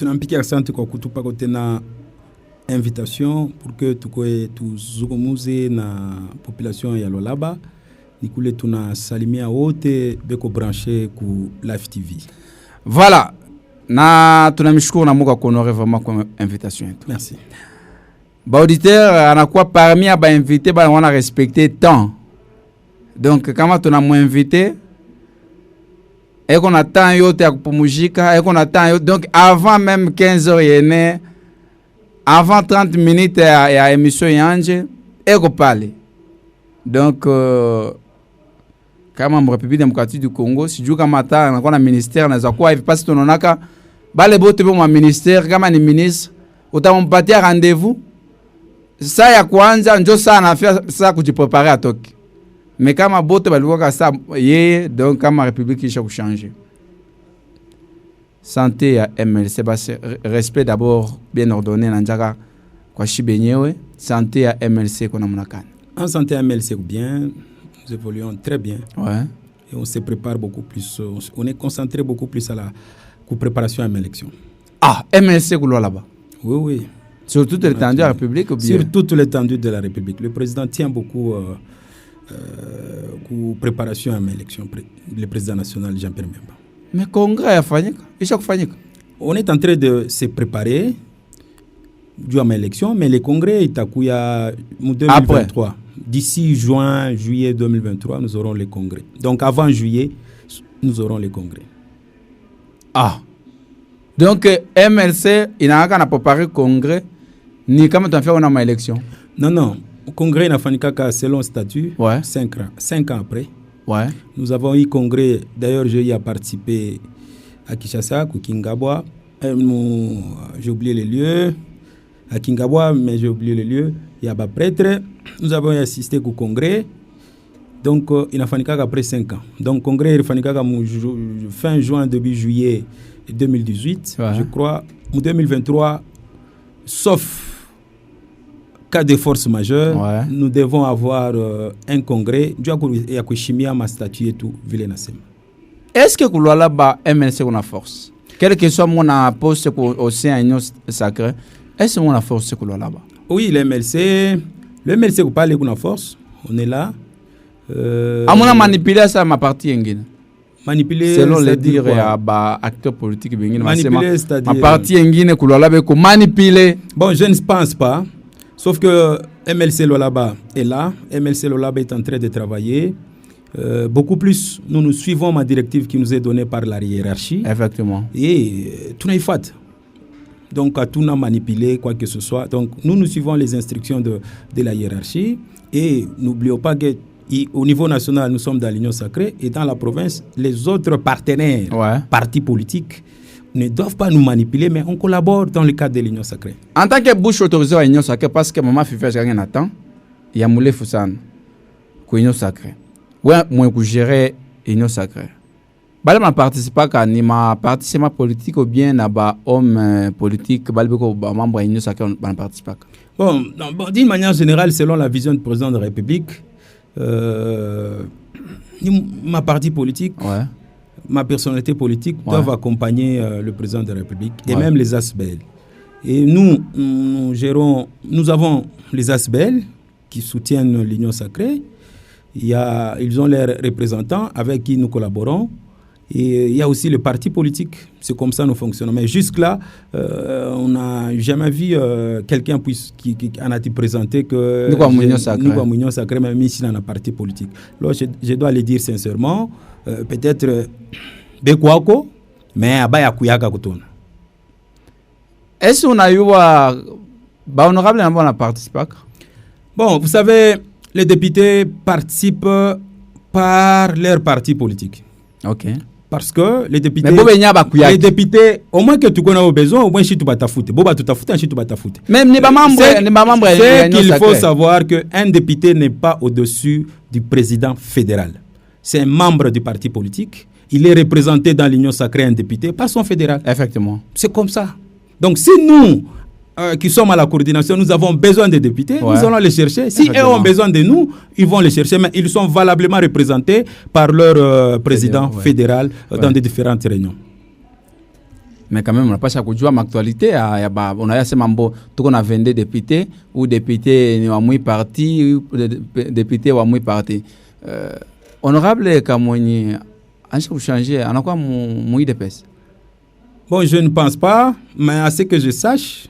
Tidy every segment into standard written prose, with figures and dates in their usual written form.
tunampikia asante kwa kutupa tena invitation pour que tuzungumuze na population ya Lualaba. Nikule tunasalimia wote beko branché ku Live TV. Voilà. Na tunamshukuru na Mungu kwa kuhonorer vraiment kwa invitation yetu. Merci. Ba auditeur anakuwa parmi ya ba invité ba wana respecter temps. Donc kama tunamuinviter eko na temps yote ya kupumzika, eko na temps yote. Donc avant même 15h yene, avant 30 minutes ya émission yanje, eko pale. Donc kama République démocratique du Congo, sijui kama ata anakuwa na ministère na kwa hivi pasi tunonaka bale bote bo ministère kama ni ministre utampatia rendez-vous saa ya kwanza njo saa nafia saa kujipreparer atoki. Mais kama bote balikuwa saa yeye, donc kama République isha kuchanger. Santé ya MLC basi respect d'abord bien ordonné na njaka kwa shibenyewe. Santé ya MLC kuna mnakani. En santé à MLC bien, nous évoluons très bien. Ouais. Et on se prépare beaucoup plus, on est concentré beaucoup plus à la préparation à l'élection. Ah, MLC couloir là-bas. Oui, oui. Sur toute l'étendue de la République ou bien? Sur toute l'étendue de la République. Le président tient beaucoup aux préparations à l'élection, le président national Jean-Pierre Bemba. Mais congrès a fait on est en train de se préparer à l'élection, mais le congrès est à 2023. Après. D'ici juin, juillet 2023, nous aurons le congrès. Donc avant juillet, nous aurons le congrès. Ah. Donc MLC, il n'a pas préparé le congrès, ni comme tu as fait une élection. Non, non. Le congrès n'a pas fait selon statut, ouais. 5 ans après. Ouais. Nous avons eu congrès, d'ailleurs j'ai eu à participer à Kinshasa, à Kingabwa. J'ai oublié les lieux. À Kingabwa, mais j'ai oublié les lieux. Il y a des prêtres. Nous avons assisté au congrès. Donc, il n'a fallu qu'après 5 ans. Donc, le congrès, il a fallu fin juin, début juillet 2018. Ouais. Je crois, en 2023, sauf cas de force majeure, ouais. Nous devons avoir un congrès. Il y a Chimia, ma statue et tout, est-ce que Lualaba ba MLC a force? Quel que soit mon poste au sein de l'Union sacrée, est-ce que a force que Lualaba? Oui, le MLC vous parlez de force, on est là. On a manipulé ça ma partie engine. Manipuler selon les dires à acteurs politiques manipuler c'est-à-dire ma partie engine que Lualaba ko manipuler. Bon, je ne pense pas. Sauf que MLC Lualaba est là. MLC Lualaba est en train de travailler. Beaucoup plus, nous suivons ma directive qui nous est donnée par la hiérarchie. Effectivement. Et tout n'est pas fait. Donc, à tout n'a manipulé, quoi que ce soit. Donc, nous suivons les instructions de la hiérarchie. Et n'oublions pas qu'au niveau national, nous sommes dans l'Union sacrée. Et dans la province, les autres partenaires, ouais. Partis politiques, ne doivent pas nous manipuler, mais on collabore dans le cadre de l'Union sacrée. En tant que bouche autorisée à l'Union sacrée, parce que maman Fifa, j'ai rien attend, il y a Moulé Foussan, l'Union sacrée. Ouais, moi, je gérer l'Union sacrée. Je ne participe pas à ma participation politique ou bien à homme politique, je suis membre de l'Union sacrée, je ne participe pas. Bon, d'une manière générale, selon la vision du président de la République, ma partie politique, ouais. Ma personnalité politique, ouais. Doivent accompagner le président de la République et ouais. Même les ASBEL. Et nous avons les ASBEL qui soutiennent l'Union sacrée. Ils ont leurs représentants avec qui nous collaborons. Et il y a aussi le parti politique. C'est comme ça que nous fonctionnons. Mais jusque-là, on n'a jamais vu quelqu'un qui en a présenté que nous sommes l'Union sacrée, même ici dans un parti politique. Alors, je dois le dire sincèrement, peut-être Bekwako, mais Abaya Kuyaka Kutuna. Est-ce qu'on a eu honorable n'a participé? Bon, vous savez, les députés participent par leur parti politique. Ok. Parce que les députés, au moins que tu connais au besoin, au moins si tu vas t'affouter. Boba tu t'affouter, si tu vas t'affouter. Même n'est pas membre. C'est qu'il faut savoir qu'un député n'est pas au-dessus du président fédéral. C'est un membre du parti politique. Il est représenté dans l'Union sacrée, un député, par son fédéral. Effectivement. C'est comme ça. Donc si nous, qui sommes à la coordination, nous avons besoin des députés, ouais. Nous allons les chercher. Si eux ont besoin de nous, ils vont les chercher, mais ils sont valablement représentés par leur président fédéral ouais. Dans des différentes réunions. Mais quand même, on n'a pas chaque jour ma actualité. On a assez mambo. Tout qu'on a 22 députés ou députés ou à parti ou députés ou à parti. Honorable Kamoni, vous changez. On a quoi mon IDPS? Bon, je ne pense pas, mais à ce que je sache,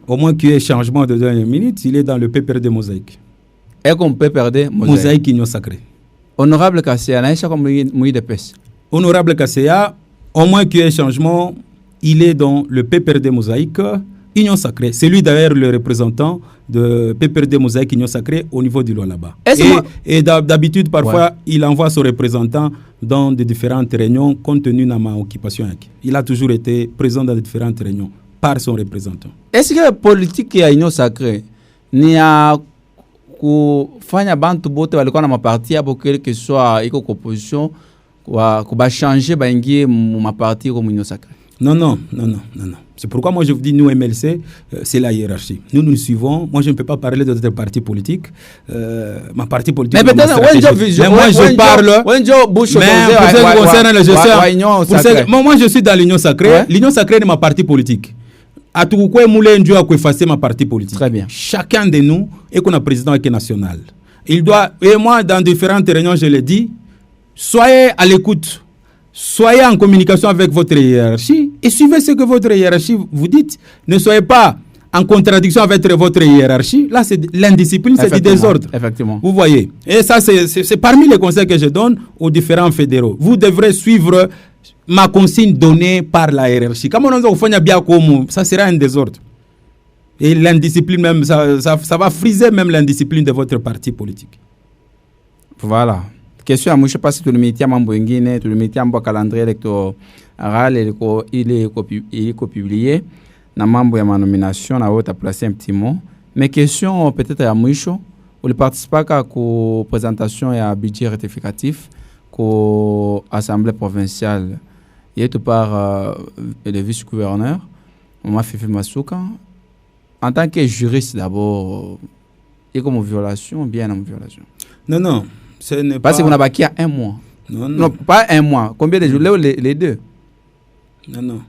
au moins qu'il y ait changement de dernière minute, il est dans le PPRD Mosaïque. Est-ce qu'on peut perdre Mosaïque Union Sacrée. Honorable Kasséa, on a quoi mon IDPS? Honorable Kasséa, au moins qu'il y ait changement, il est dans le PPRD Mosaïque Union Sacrée. C'est lui d'ailleurs le représentant de PPRD Mosaïque Union Sacrée au niveau du Lualaba. Et d'habitude, parfois, il envoie son représentant dans des différentes réunions compte tenu de ma occupation. Il a toujours été présent dans différentes réunions par son représentant. Est-ce que la politique ya Union Sacrée ni a kufanya bantu bote walikuwa na maparti hapo quel que soit iko opposition kuba changer baingie ma parti comme Union Sacrée? Non. C'est pourquoi moi je vous dis, nous MLC, c'est la hiérarchie. Nous suivons. Moi je ne peux pas parler de d'autres partis politiques. Ma parti politique. Mais peut-être moi je parle. Moi je suis dans l'Union Sacrée. Ouais. L'Union Sacrée est ma parti politique. À tout quoi moulin Dieu a effacer ma parti politique. Très bien. Chacun de nous est qu'on a président qui est national. Il doit, et moi dans différentes réunions je l'ai dit, soyez à l'écoute. Soyez en communication avec votre hiérarchie et suivez ce que votre hiérarchie vous dit. Ne soyez pas en contradiction avec votre hiérarchie. Là, c'est l'indiscipline, c'est du désordre. Effectivement. Vous voyez. Et ça, c'est parmi les conseils que je donne aux différents fédéraux. Vous devrez suivre ma consigne donnée par la hiérarchie. Comme on fait bien comme ça sera un désordre. Et l'indiscipline même, ça va friser même l'indiscipline de votre parti politique. Voilà. Question, je ne sais pas si tu le mettais à mon boingine, tu le mettais à mon calendrier électoral, il est publié. Dans membre de ma nomination, on a placé un petit mot. Mais question peut-être à Mouicho, où le participe à la présentation et à budget rectificatif de l'Assemblée provinciale. Il est par le vice-gouverneur, Mama Fifi Masuka. En tant que juriste d'abord, il y a comme violation, bien en violation. Non. Parce qu'on a baqué à un mois. Non, pas un mois. Combien de jours? Les deux. Non.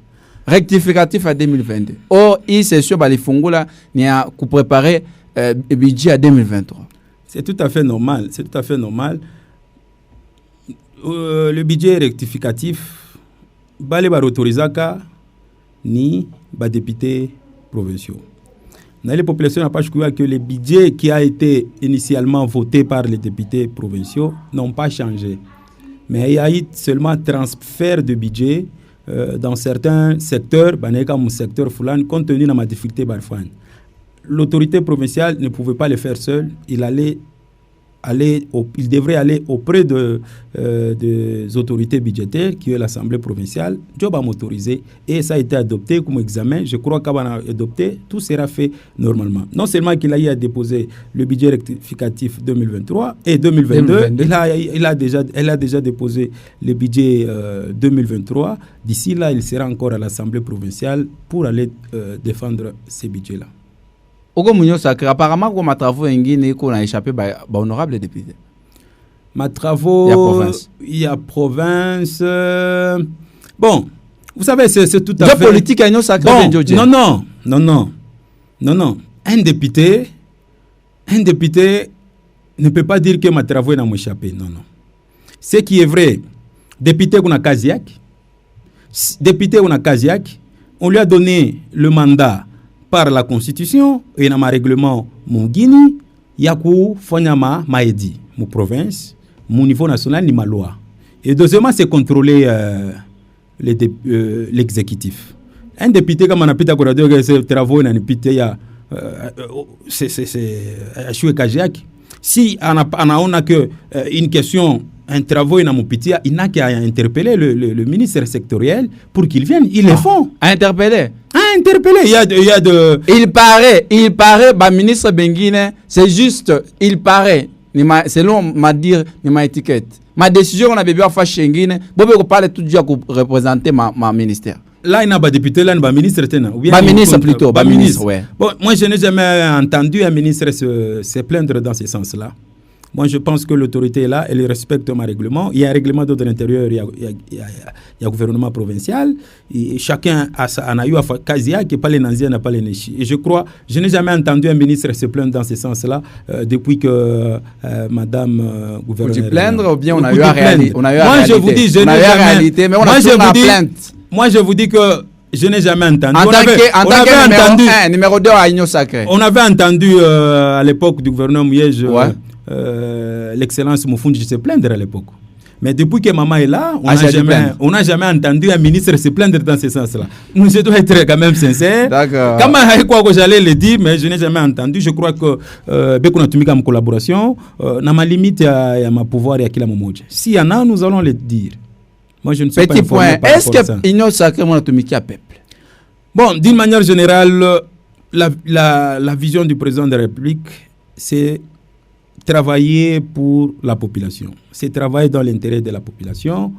Rectificatif à 2022. Or, il c'est sûr, les fonds là, il y a qu'on préparer le budget à 2023. C'est tout à fait normal. Le budget rectificatif, les autorisaka ni les députés provinciaux. Dans les populations, on n'a pas choisi que les budgets qui a été initialement votés par les députés provinciaux n'ont pas changé. Mais il y a eu seulement transfert de budget dans certains secteurs, comme le secteur Fulani, compte tenu de ma difficulté. L'autorité provinciale ne pouvait pas le faire seule. Il devrait aller auprès des autorités budgétaires, qui est l'Assemblée provinciale. Job a motorisé et ça a été adopté comme examen. Je crois qu'on a adopté, tout sera fait normalement. Non seulement qu'il a eu à déposer le budget rectificatif 2023 et 2022, elle a déjà déposé le budget 2023. D'ici là, il sera encore à l'Assemblée provinciale pour aller défendre ces budgets-là. Apparemment, ma travaux qu'on a échappé honorable député. Ma travaux, il y a province. Bon, vous savez, c'est tout à fait. Politique, bon, non. Un député ne peut pas dire que ma travaux n'a échappé. Non. Ce qui est vrai, député qu'on a Kaziak, on lui a donné le mandat par la Constitution et dans ma règlement mon Guinée, yaku fanyama maedi, mon province, mon niveau national ni ma loi. Et deuxièmement, c'est contrôler l'exécutif. Un député comme on a pu dire ses travaux dans député ya c'est Achoué Kajiak. Si on a que une question, un travail dans mon petit, il n'a qu'à interpeller le ministère sectoriel pour qu'il vienne. Ils le font. Interpeller. Il y a de. Il paraît, ministre Benguine, c'est juste, il paraît, selon ma étiquette. Ma décision, on a besoin de faire Schengen, on parle tout déjà pour représenter ma ministère. Là, il n'y a pas de député, là, il y a un ministre. Ministre plutôt. Ministre, ouais. Bon, moi, je n'ai jamais entendu un ministre se plaindre dans ce sens-là. Moi, je pense que l'autorité est là, elle respecte mon règlement. Il y a un règlement d'ordre intérieur, il y a un gouvernement provincial. Et chacun en a eu à Kazia, qui n'est pas les Nanzia, n'a pas les Néchi. Et je crois, je n'ai jamais entendu un ministre se plaindre dans ce sens-là depuis que Madame gouverneur. Tu plaindre ou bien on a eu à réalité? Moi, je vous dis, je n'ai jamais. Mais on a toujours plainte. Moi, je vous dis que je n'ai jamais entendu. En tant que numéro 2 à Union Sacrée. On avait entendu à l'époque du gouverneur Mouyej, l'excellence Moufoundji se plaindre à l'époque. Mais depuis que maman est là, on n'a jamais entendu un ministre se plaindre dans ce sens-là. Je dois être quand même sincère. D'accord. Comme j'allais le dire, mais je n'ai jamais entendu. Je crois que dès qu'on a tenu comme collaboration, dans ma limite, il y a ma pouvoir et il y a qui la momoje. S'il y en a, nous allons le dire. Moi, je ne suis Petit pas point. Est-ce que Union Sacrée Monatomiki a peuple? Bon, d'une manière générale, la vision du président de la République, c'est travailler pour la population. C'est travailler dans l'intérêt de la population.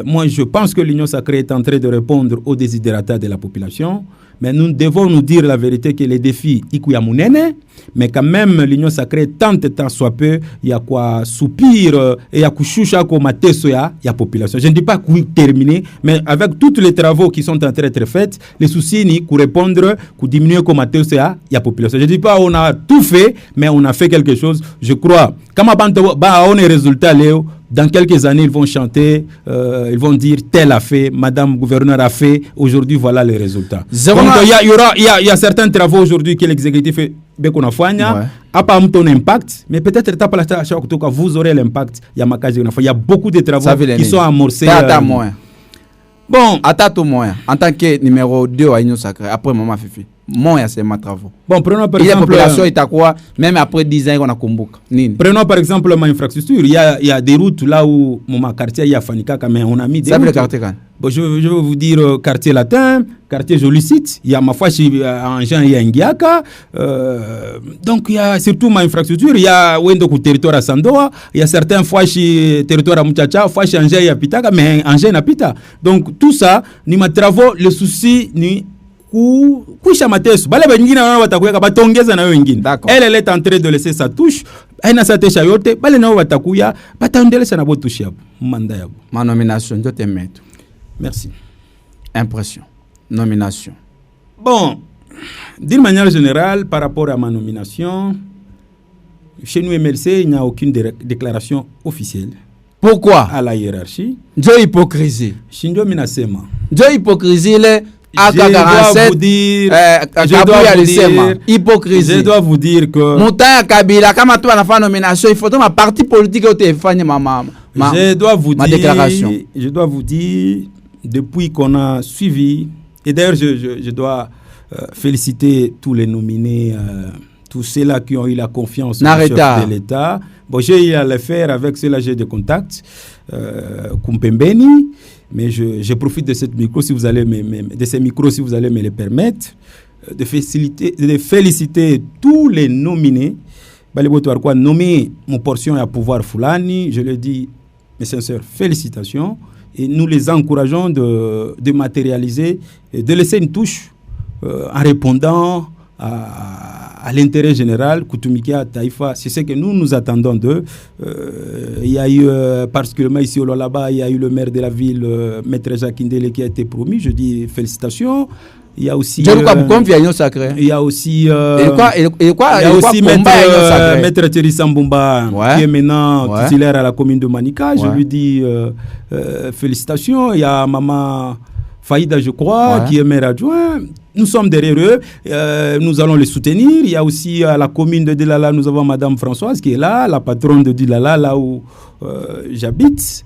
Moi, je pense que l'Union Sacrée est en train de répondre aux desiderata de la population. Mais nous devons nous dire la vérité que les défis, mais quand même, l'Union Sacrée tente tant soit peu, il y a quoi soupir, et il y a quoi choucha comme il y a population. Je ne dis pas qu'il terminer, mais avec tous les travaux qui sont en train d'être faits, les soucis ni pour répondre, pour diminuer comme il y a population. Je ne dis pas on a tout fait, mais on a fait quelque chose. Je crois. Comme on est résultat, Léo, dans quelques années, ils vont chanter, ils vont dire tel a fait, Madame gouverneur a fait, aujourd'hui voilà les résultats. Donc il y a certains travaux aujourd'hui que l'exécutif fait, qu'on a fait, à pas ton impact, mais peut-être vous aurez l'impact. Il y a beaucoup de travaux qui sont amorcés. Bon, à tout moyen, en tant que numéro 2 à Union Sacrée, après Maman Fifi, moi, c'est ma travaux. Bon, prenons par exemple. La population est à quoi? Même après 10 ans, on a Kumbuka. Prenons par exemple ma infrastructure. Il y a des routes là où mon quartier, il y a Fanika, mais on a mis des routes. Ça, le quartier quand? Bon, je vais vous dire quartier latin, quartier Jolicite. Il y a ma foi chez Angers, il y a Ngiaka. Donc, il y a surtout ma infrastructure. Il y a Wendoku territoire à Sandoa. Il y a certains fois chez territoire à Muchacha, fois chez Angers, il y a Pitaka, mais Angers n'a Pita. Donc, tout ça, ni ma travaux, le souci, ni. Elle est en train de laisser sa touche. Ma nomination, je te mets. Merci. Impression. Nomination. Bon, d'une manière générale, par rapport à ma nomination, chez nous MLC, il n'y a aucune déclaration officielle. Pourquoi? À la hiérarchie. Dieu hypocrisie. Shindo Minasema. Dieu hypocrisie, je dois vous dire que nomination, il faut ma parti politique je dois vous dire depuis qu'on a suivi, et d'ailleurs je dois féliciter tous les nominés, tous ceux-là qui ont eu la confiance de l'État. Bon, j'ai eu à le faire avec ceux-là, j'ai des contacts, Kumpembeni. Mais je profite de cette micro, si vous allez de ces micros, si vous allez me le permettre, de féliciter tous les nominés. Nommer mon portion à pouvoir Foulani, je le dis, mes sincères félicitations. Et nous les encourageons de matérialiser et de laisser une touche en répondant à l'intérêt général, Koutumikia, Taïfa, c'est ce que nous attendons d'eux. Il y a eu, particulièrement ici au Lolaba, il y a eu le maire de la ville, Maître Jacques Indele, qui a été promu. Je dis félicitations. Il y a aussi. Il y a aussi. Maître Thierry Sambumba, qui est maintenant titulaire à la commune de Manika. Je lui dis félicitations. Il y a Maman Faïda, je crois, qui est maire adjoint. Nous sommes derrière eux, nous allons les soutenir. Il y a aussi à la commune de Dilala, nous avons Madame Françoise qui est là, la patronne de Dilala, là où j'habite.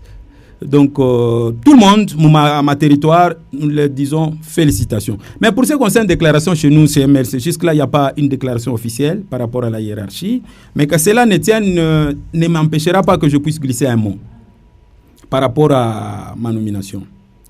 Donc, tout le monde, à ma territoire, nous leur disons félicitations. Mais pour ce qui concerne la déclaration chez nous, c'est MLC. Jusque-là, il n'y a pas une déclaration officielle par rapport à la hiérarchie. Mais que cela ne m'empêchera pas que je puisse glisser un mot par rapport à ma nomination.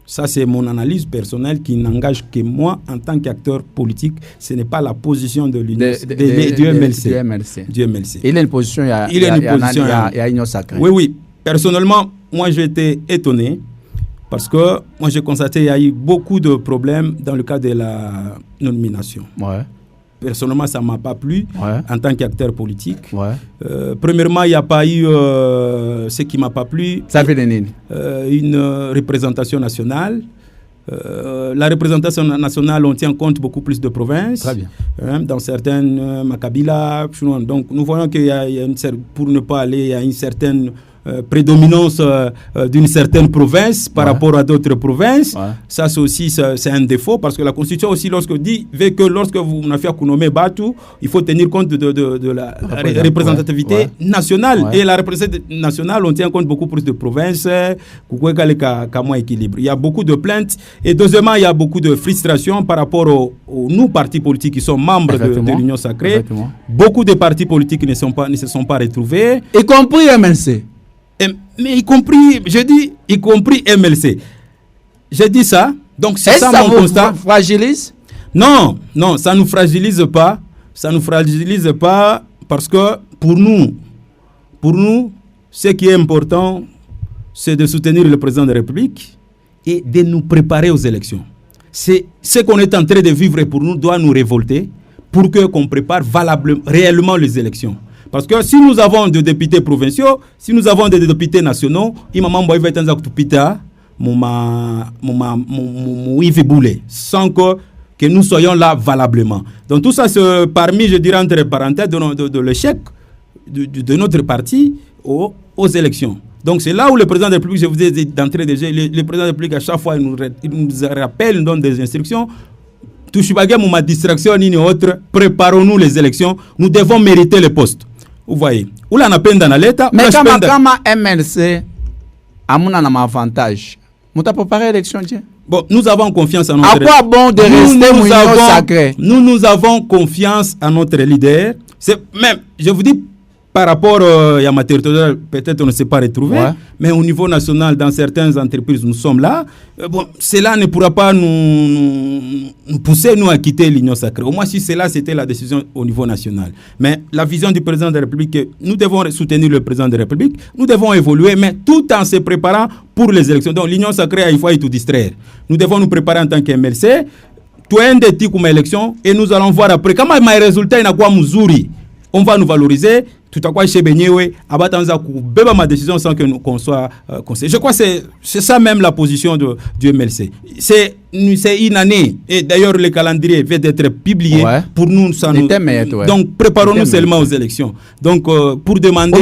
Ça, c'est mon analyse personnelle qui n'engage que moi en tant qu'acteur politique. Ce n'est pas la position de l'Union du MLC. Il a une position, il y a Union Sacrée. Oui. Personnellement, moi, j'ai été étonné parce que moi, j'ai constaté qu'il y a eu beaucoup de problèmes dans le cadre de la nomination. personnellement, ça ne m'a pas plu en tant qu'acteur politique. Premièrement, il n'y a pas eu ce qui ne m'a pas plu. Ça fait une représentation nationale. La représentation nationale, on tient compte beaucoup plus de provinces. Très bien. Dans certaines, Makabila. Donc, nous voyons qu'il y a pour ne pas aller, il y a une certaine prédominance d'une certaine province par rapport à d'autres provinces. Ça, c'est aussi c'est un défaut parce que la Constitution aussi, veut que lorsque vous n'avez fait Kounomé Batu, il faut tenir compte de la représentativité nationale. Et la représentativité nationale, on tient compte beaucoup plus de provinces. Il y a beaucoup de plaintes. Et deuxièmement, il y a beaucoup de frustration par rapport aux nous, partis politiques qui sont membres de l'Union Sacrée. Beaucoup de partis politiques ne se sont pas retrouvés. Y compris MLC. Mais y compris MLC. J'ai dit ça. Donc c'est ça mon constat. Fragilise? Non, ça ne nous fragilise pas. Ça ne nous fragilise pas parce que pour nous, ce qui est important, c'est de soutenir le président de la République et de nous préparer aux élections. C'est ce qu'on est en train de vivre pour nous doit nous révolter pour qu'on prépare réellement les élections. Parce que si nous avons des députés provinciaux, si nous avons des députés nationaux, sans que nous soyons là valablement. Donc tout ça, c'est parmi, je dirais, entre parenthèses, de l'échec de notre parti aux élections. Donc c'est là où le président de la République, je vous ai dit d'entrée de jeu, le président de la République, à chaque fois, il nous rappelle, il nous donne des instructions. Ma distraction, ni autre, préparons-nous les élections, nous devons mériter le poste. Vous voyez. Où l'on appelle dans l'État. Mais quand MLC a un avantage, vous avez préparé l'élection? Bon, nous avons confiance en notre leader. À quoi bon de rester sacré? Nous avons confiance en notre leader. C'est même, je vous dis, par rapport à ma territoire, peut-être on ne s'est pas retrouvé, mais au niveau national, dans certaines entreprises, nous sommes là. Cela ne pourra pas nous pousser, nous, à quitter l'Union Sacrée. Au moins, si cela, c'était la décision au niveau national. Mais la vision du président de la République, nous devons soutenir le président de la République, nous devons évoluer, mais tout en se préparant pour les élections. Donc, l'Union Sacrée, il faut tout distraire. Nous devons nous préparer en tant qu'MLC, tout un des tics comme élection, et nous allons voir après. Comment les résultats, on va nous valoriser. Tout à quoi chez Benyewe, abatanza beba ma décision sans que qu'on soit conseillé. Je crois que c'est ça même la position du MLC. C'est une année et d'ailleurs le calendrier vient d'être publié pour nous. Ça nous donc préparons-nous seulement aux élections. Donc pour demander.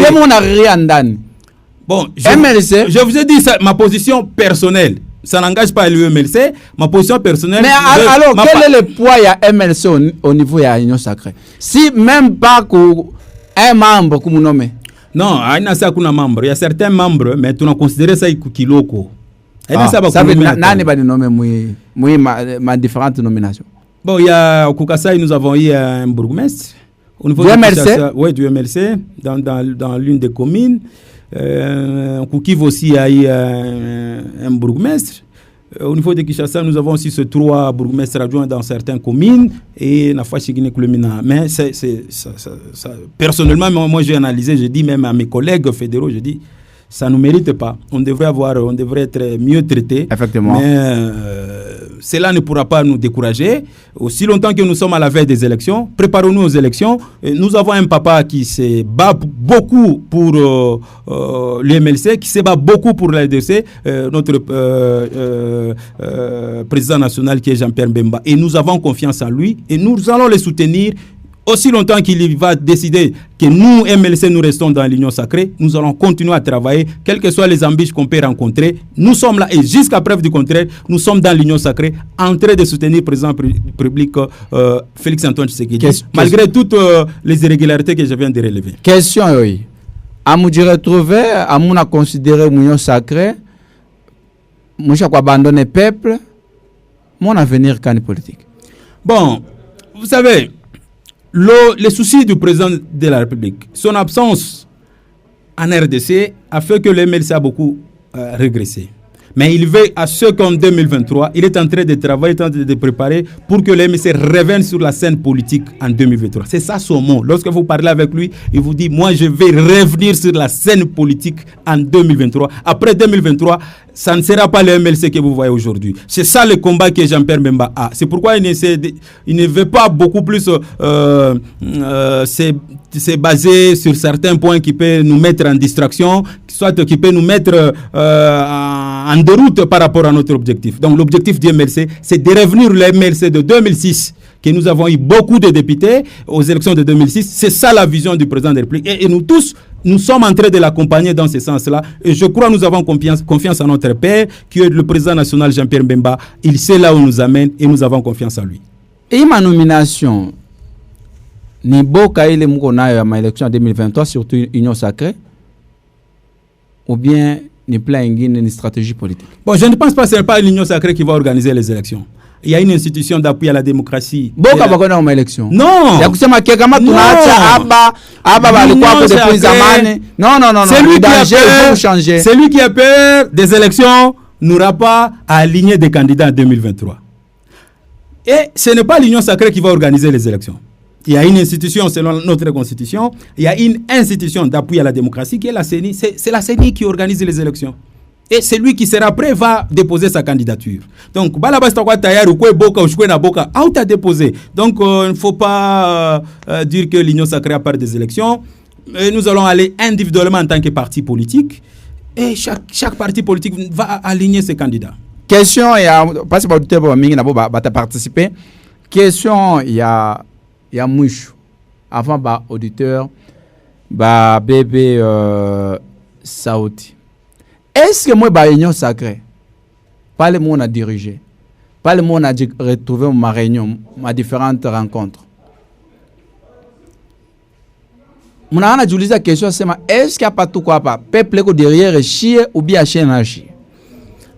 Bon, je vous ai dit ça, ma position personnelle. Ça n'engage pas l'UMLC, ma position personnelle. Mais alors, quel est le poids de MLC au niveau de l'Union Sacrée? Si même pas un membre comme nommé. Non, il y a membre. Il y a certains membres, mais tu as considéré ça comme locaux. Ça veut dire que nommer ma différentes nominations. Bon, il y a au Koukassa, nous avons eu un bourgmestre. Au niveau du MLC? Oui, du MLC, dans l'une des communes. Koukiv aussi a eu un bourgmestre. Au niveau de Kinshasa, nous avons aussi ces 3 bourgmestres adjoints dans certaines communes et la fois mais personnellement, moi j'ai analysé, j'ai dit même à mes collègues fédéraux, je dis ça ne mérite pas. On devrait être mieux traité. Effectivement. Mais cela ne pourra pas nous décourager. Aussi longtemps que nous sommes à la veille des élections, préparons-nous aux élections. Nous avons un papa qui se bat beaucoup pour l'UMLC, qui se bat beaucoup pour l'ADC, notre président national qui est Jean-Pierre Mbemba. Et nous avons confiance en lui et nous allons le soutenir. Aussi longtemps qu'il va décider que nous, MLC, nous restons dans l'Union Sacrée, nous allons continuer à travailler, quelles que soient les embûches qu'on peut rencontrer. Nous sommes là et jusqu'à preuve du contraire, nous sommes dans l'Union Sacrée en train de soutenir le président public Félix-Antoine Tshisekedi, malgré toutes les irrégularités que je viens de relever. Question, oui. À me retrouver, à mon considérer l'Union Sacrée, moi, je abandonner le peuple, mon avenir quand politique. Bon, vous savez, les soucis du président de la République, son absence en RDC a fait que le MLC a beaucoup régressé. Mais il veut à ce qu'en 2023, il est en train de travailler, il est en train de préparer pour que le MLC revienne sur la scène politique en 2023. C'est ça son mot. Lorsque vous parlez avec lui, il vous dit, moi je vais revenir sur la scène politique en 2023. Après 2023, ça ne sera pas le MLC que vous voyez aujourd'hui. C'est ça le combat que Jean-Pierre Bemba a. C'est pourquoi il ne veut pas beaucoup plus c'est basé sur certains points qui peuvent nous mettre en distraction, soit qui peuvent nous mettre en déroute par rapport à notre objectif. Donc l'objectif du MLC, c'est de revenir le MLC de 2006, que nous avons eu beaucoup de députés aux élections de 2006. C'est ça la vision du président de la République. Et nous tous, nous sommes en train de l'accompagner dans ce sens-là. Et je crois que nous avons confiance en notre père, qui est le président national Jean-Pierre Bemba. Il sait là où il nous amène et nous avons confiance en lui. Et ma nomination, ni boka ile mko nayo ya élection 2023 surtout Union Sacrée, ou bien ni plan ingine ni stratégie politique? Bon, je ne pense pas que ce n'est pas l'Union Sacrée qui va organiser les élections. Il y a une institution d'appui à la démocratie. Boka bakona ma élection. Non. Ya kusema kama tunaacha aba balikuwa hapo depuis zamani. Non. Celui qui a peur des élections n'aura pas à aligner des candidats en 2023. Et ce n'est pas l'Union Sacrée qui va organiser les élections. Il y a une institution, selon notre constitution, il y a une institution d'appui à la démocratie qui est la CENI. C'est la CENI qui organise les élections. Et celui qui sera prêt va déposer sa candidature. Donc, donc il ne faut pas dire que l'Union Sacrée a peur des élections. Et nous allons aller individuellement en tant que parti politique. Et chaque parti politique va aligner ses candidats. Question, il y a parce que tu as participé. Question, il y a mouche avant auditeur bébé Saouti. Est-ce que moi Union Sacrée pas le monde à diriger, pas le monde à retrouver ma réunion, ma différentes rencontres? Mon a utilisé la question, c'est est-ce qu'il n'y a pas tout quoi pas peuple derrière chier ou bien chien à chier?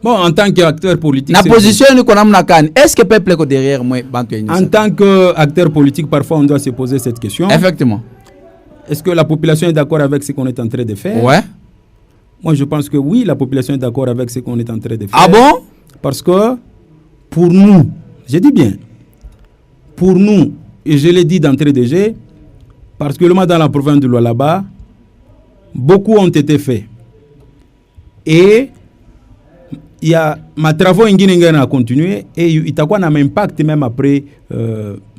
Bon, en tant qu'acteur politique, la position qu'on a est-ce que peuple est derrière moi? En tant qu'acteur politique, parfois on doit se poser cette question. Effectivement. Est-ce que la population est d'accord avec ce qu'on est en train de faire? Ouais. Moi, je pense que oui, la population est d'accord avec ce qu'on est en train de faire. Ah bon? Parce que pour nous, je dis bien, pour nous, et je l'ai dit d'entrée de jeu, particulièrement dans la province de Lualaba, beaucoup ont été faits. Et il y a ma travaux à continuer et il y a un impact même après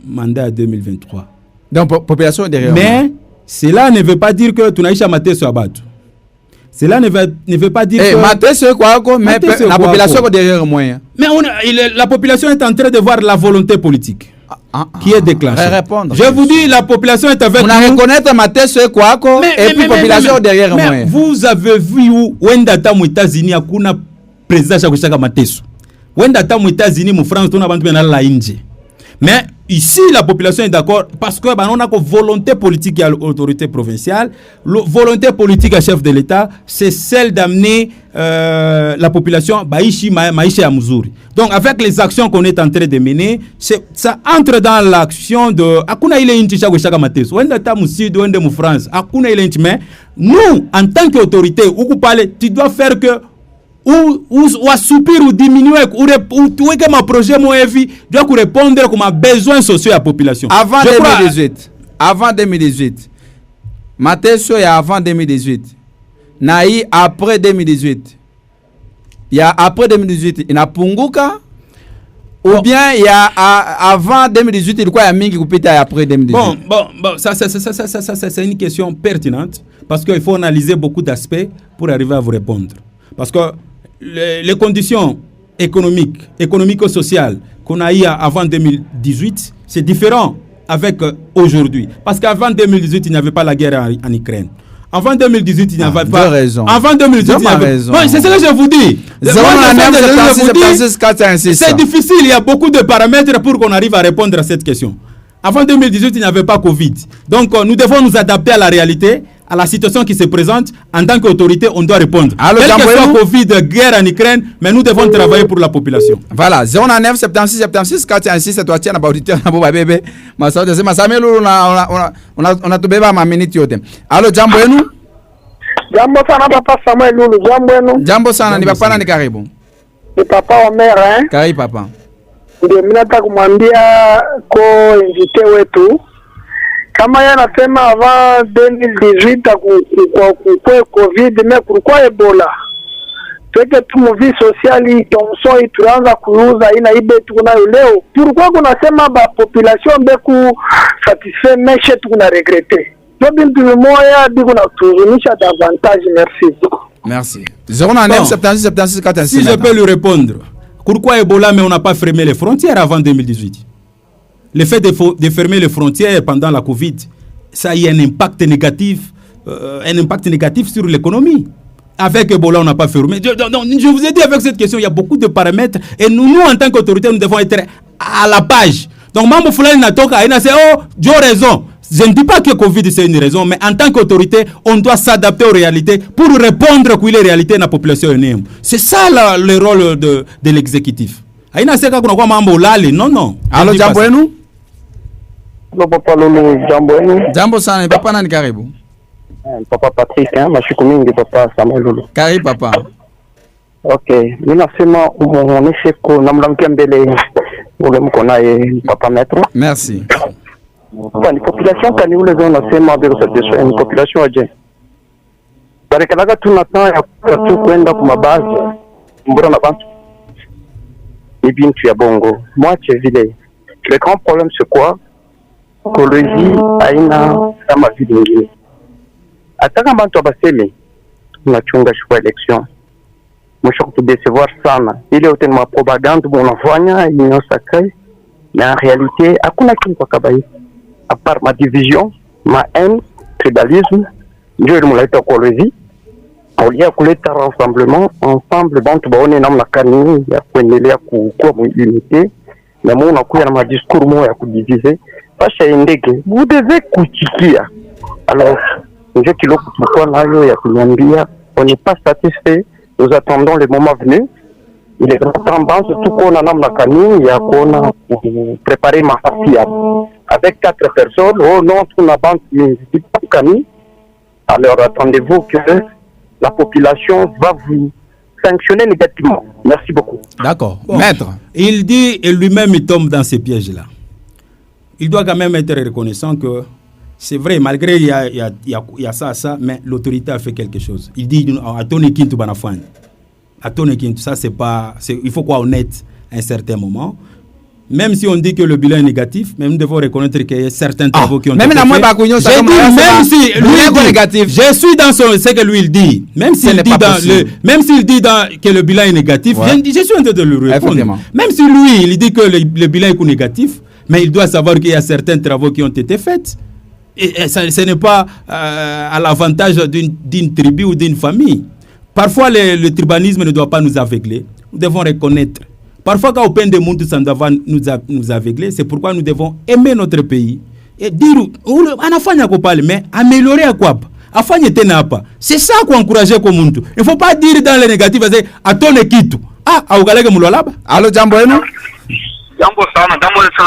mandat 2023. Donc population est derrière. Mais cela ne veut pas dire que tu n'as pas maté sur Abatou. Cela ne veut pas dire que maté sur quoi mais la population est derrière moi. Mais la population est en train de voir la volonté politique qui est déclenchée. Je vous dis, la population est avec nous. On a reconnaître maté sur quoi et puis la population est derrière moi. Vous avez vu où Wendata aux États-Unis a kuna président chaque mateso. Wendata aux États-Unis, mon France, on a bantu na la Indie. Mais ici, la population est d'accord parce que on a une volonté politique à l'autorité provinciale. La volonté politique à chef de l'État, c'est celle d'amener la population maïchi à Muzuri. Donc, avec les actions qu'on est en train de mener, ça entre dans l'action de Akuna ile inti chaque mateso. Wenda ta musid, wenda mu France. Akuna ile inti, mais nous, en tant qu'autorité, tu dois faire que ou assoupir ou diminuer ou que ma projet mon avis doit répondre comme à besoins sociaux de la population. Avant 2018 Mateso ya avant 2018 naï après 2018 il y a après 2018 il y a punguka ou bien il y a avant 2018 il y a mingi kupita après 2018. Bon ça c'est une question pertinente parce qu'il faut analyser beaucoup d'aspects pour arriver à vous répondre parce que les conditions économico-sociales qu'on a eu avant 2018, c'est différent avec aujourd'hui. Parce qu'avant 2018, il n'y avait pas la guerre en Ukraine. Avant 2018, il n'y avait pas... raison. Avant 2018, il n'y avait pas... Bon, c'est ce que je vous dis. C'est difficile, il y a beaucoup de paramètres pour qu'on arrive à répondre à cette question. Avant 2018, il n'y avait pas Covid. Donc, nous devons nous adapter à la réalité, à la situation qui se présente. En tant qu'autorité, on doit répondre. Alors, quel que soit Covid, guerre en Ukraine, mais nous devons travailler pour la population. Voilà, 09 76 76 46 c'est toi tiens na auditeur na boba bébé. Ma sauce c'est ma samelo on a tubeba ma minute yote. Allo jambo yenu? Jambo sana papa Samuel Lulu, jambo yenu? Jambo sana ni bapana ni karibu. ni Papa Omer Kari papa. Ndio mimi nataka kumwambia ko invité wetu kama yeye anasema avant 2018 kwa COVID mais pourquoi Ebola? Tuweke tu movie sociali Thomson tuanza kuuza ina ibe tunayo leo. Pourquoi kunasema ba population beku satisfait meshe tukuna regretter. Bintu moya biko na tuzunisha davantage. Merci. 09 76 76 46. Si je peux lui répondre. Pourquoi Ebola mais on n'a pas fermé les frontières avant 2018? Le fait de fermer les frontières pendant la Covid, ça a eu un impact négatif sur l'économie. Avec Ebola, on n'a pas fermé. Je vous ai dit avec cette question, il y a beaucoup de paramètres et nous en tant qu'autorité, nous devons être à la page. Donc, Mambo Foulani Natoka, il a dit, oh, j'ai raison. Je ne dis pas que Covid c'est une raison, mais en tant qu'autorité, on doit s'adapter aux réalités pour répondre à les réalités de la population. C'est ça le rôle de l'exécutif. Non, non. Allô, jambo yenu? Hello, Papa Lulu, jambo yenu? Jambo sana, papa nani karibu? Papa Patrick, mashiku mingi Papa Samuel Lulu. Karibu papa. Okay, mimi nasema umuoneshe ko namlamkia mbele ule mko naye Papa Maître. Merci. Ni population kani ule zona nasema bila satisfaction ni population aje. Barikalaga tunataka ya tu kwenda kwa mabazi. Mbona na bantu? Ni bintu ya bongo. Mwache vile. Le grand problème c'est quoi? Colonie haina kama vile nyingine. Ataka bantu baseme tunachunga shwa election. Mwisho kutudecevoir sana. Ile yote ni propagande mnafanya union sacrée. Mais en réalité hakuna kitu kwa kabai. À part ma division, ma haine, tribalisme, Dieu nous l'a été colonie. On y a kuleta rassemblement ensemble bantu baone namna kani ya kuendelea kuwa unité. Na mbona unakuja na discours moja ya kudiviser. Pasha indege, vous devez kuchikia. Alors, ndio kiloko tulikuwa nayo ya kunyambia, on n'est pas satisfait, nous attendons le moment venu. Il est grand temps surtout qu'on a namna kani ya kuona préparer ma partie avec 4 personnes. Oh non, tout n'a pas kani. Alors attendez-vous que la population va vous sanctionner négativement. Merci beaucoup. D'accord. Bon. Maître. Il dit, et lui-même il tombe dans ces pièges-là. Il doit quand même être reconnaissant que c'est vrai, malgré il y a ça, mais l'autorité a fait quelque chose. Il dit, à ton équipe, ça c'est pas, il faut quoi honnête à un certain moment. Même si on dit que le bilan est négatif, mais nous devons reconnaître qu'il y a certains travaux qui ont été faits. Même si lui est négatif, je suis dans ce que lui il dit. Même s'il dit que le bilan est négatif, je suis en train de lui répondre. Même si lui il dit que le bilan est négatif, mais il doit savoir qu'il y a certains travaux qui ont été faits. Et ce n'est pas à l'avantage d'une tribu ou d'une famille. Parfois, le tribalisme ne doit pas nous aveugler. Nous devons reconnaître. Parfois, quand au peine de monde, ça doit nous aveugler. C'est pourquoi nous devons aimer notre pays. Et dire, mais améliorer à quoi? C'est ça qu'on encourage comme monde. Il ne faut pas dire dans les négatifs, à ton équipe. Allô, jambo yenu? Jambo sana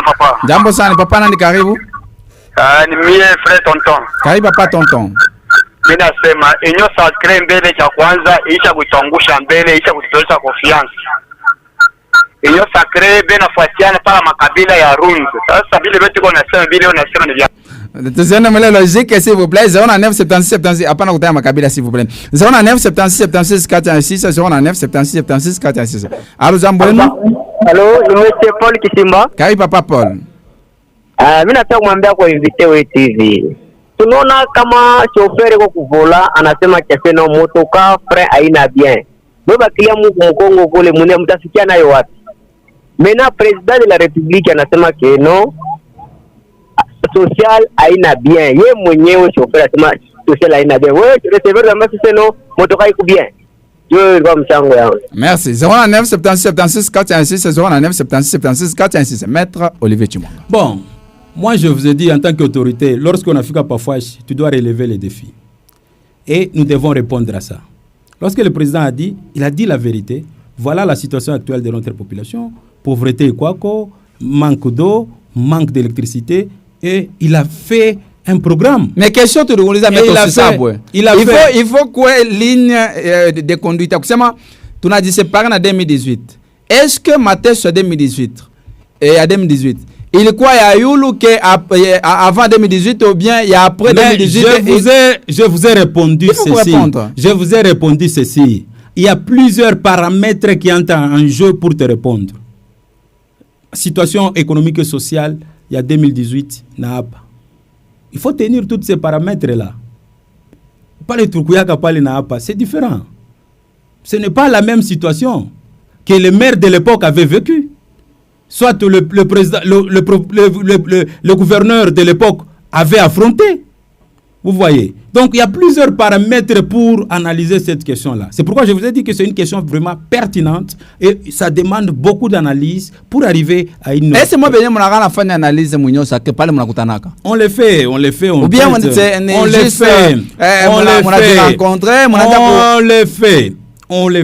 papa. Jambo sana papa nani karibu? Ni mie frère tonton. Karibu papa tonton. Mimi nasema enyo sacré mbele cha kwanza isha kutangusha mbele isha kutolesha confiance. Enyo sacré bena fuatiana para makabila ya Rundu. Sasa vile vitu kwa nasema ni vya. Tuzione mele logique s'il vous plaît. 09 76 76 hapana kutaya makabila s'il vous plaît. 09 76 76 406 09 76 76 406. Allô jambo yenu? Allô, ni monsieur Paul Kisimba. Karibu papa Paul. Mimi nataka kumwambia kwa invité wetu hivi. Tunaona kama chauffeur kwa kuvola anasema kese na motoka frein haina bien. Baba kila mkongo kule mune mtasikia nayo wapi? Mena président de la République anasema que non social haina bien. Ye mwenyewe chauffeur anasema social haina bien. Wewe receveur kama sisi no motoka iko bien. Yo kwa mchango yao. Merci. 09 76 76 416 09 76 76 416. Maître Olivier Chimwanga. Bon. Moi, je vous ai dit, en tant qu'autorité, lorsqu'on a fait parfois, tu dois relever les défis. Et nous devons répondre à ça. Lorsque le président a dit, il a dit la vérité. Voilà la situation actuelle de notre population. Pauvreté et quoi, manque d'eau, manque d'électricité. Et il a fait un programme. Mais question de nous, il faut quoi ligne de conduite. Tu as dit c'est par en 2018. est-ce que Mateso à 2018 et à 2018 il croit à Yulu que avant 2018 ou bien il y a après 2018? Je vous ai répondu ceci. Je vous ai répondu ceci. Il y a plusieurs paramètres qui entrent en jeu pour te répondre. Situation économique et sociale, il y a 2018, n'a pas. Il faut tenir tous ces paramètres-là. Pas les Turkouyaka, pas les Naapa, c'est différent. Ce n'est pas la même situation que le maire de l'époque avait vécu. Soit le président, le gouverneur de l'époque avait affronté. Vous voyez. Donc, il y a plusieurs paramètres pour analyser cette question-là. C'est pourquoi je vous ai dit que c'est une question vraiment pertinente et ça demande beaucoup d'analyse pour arriver à une... Est-ce que moi, je vais faire une analyse on le fait. Ou bien, on le fait. On le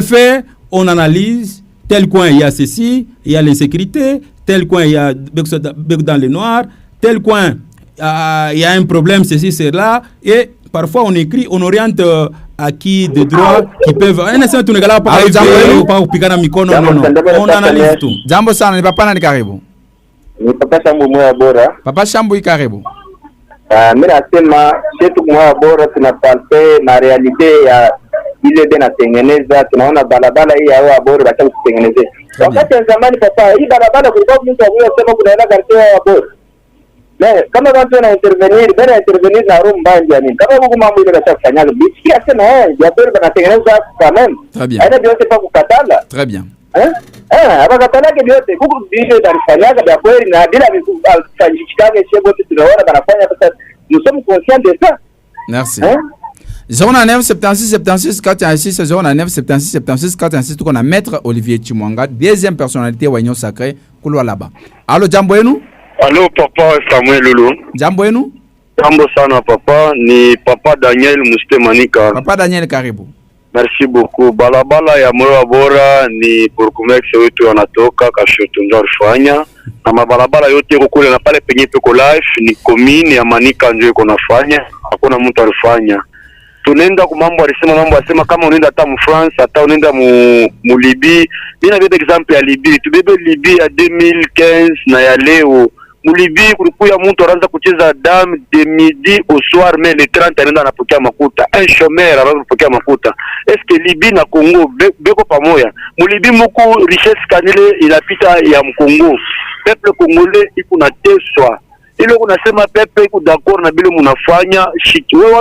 fait, on analyse, tel coin il y a ceci, il y a l'insécurité, tel coin il y a bec dans le noir, tel coin il y a un problème, ceci, cela, et parfois on écrit, on oriente à qui de droit qui peuvent... On analyse tout. Jambo sana, ni papa nani karibu? Ni Papa Shambu Moya Bora. Papa Shambu karibu. Mimi nasema chetu Moya Bora tunapalpe na realite ya ile bena tengeneza, tunaona barabara hii ya Bora bacha kutengeneza. Wakati ya zamani papa, hii barabara kulikuwa mtu anayesema kunaenda karibia ya Bora. Kama watu wana intervenir na room mbaya nini? Kama huko mambo ile bacha kufanya bisi asema ya Bora banatengeneza kwa meme. Haina biote pa kukatala. Très bien. Abakatalake biote kuku video dalifanyaga vya kweli na bila kufanyikage shebote tunaona banafanya sasa nous sommes conscients de ça. Merci. 09 76 76 416 09 76 76 416 tuko na maître Olivier Chimwanga, deuxième personnalité wa Union Sacrée kulwa là-bas. Allô, jambo yenu? Allô papa Samuel Lulu. Jambo yenu? Jambo sana papa, ni papa Daniel Mustemanika. Papa Daniel karibu. Merci beaucoup. Balabala ya Moya Bora ni Burkumex wetu wanatoka Kashoto ndio alifanya. Na mabalabala yote kule na pale penye peko life ni commune ya Manika ndio iko nafanya. Hakuna mtu alifanya. Tunaenda kwa mambo alisema kama unaenda hata mu France hata unaenda mu Libye. Mimi na example ya Libye. Tubebe Libye ya 2015 na ya leo. Libye kulikuwa mtu anaanza kucheza dame de midi au soir mais le 30 anaenda anapokea makuta. Un chômeur anapokea makuta. Est-ce que Libye na Congo beko pamoja? Libye mko richesse kanile inapita ya Mkongo. Peuple congolais iko na teswa. Ile kunasema peuple iko d'accord na bile mnafanya shiki. Wewe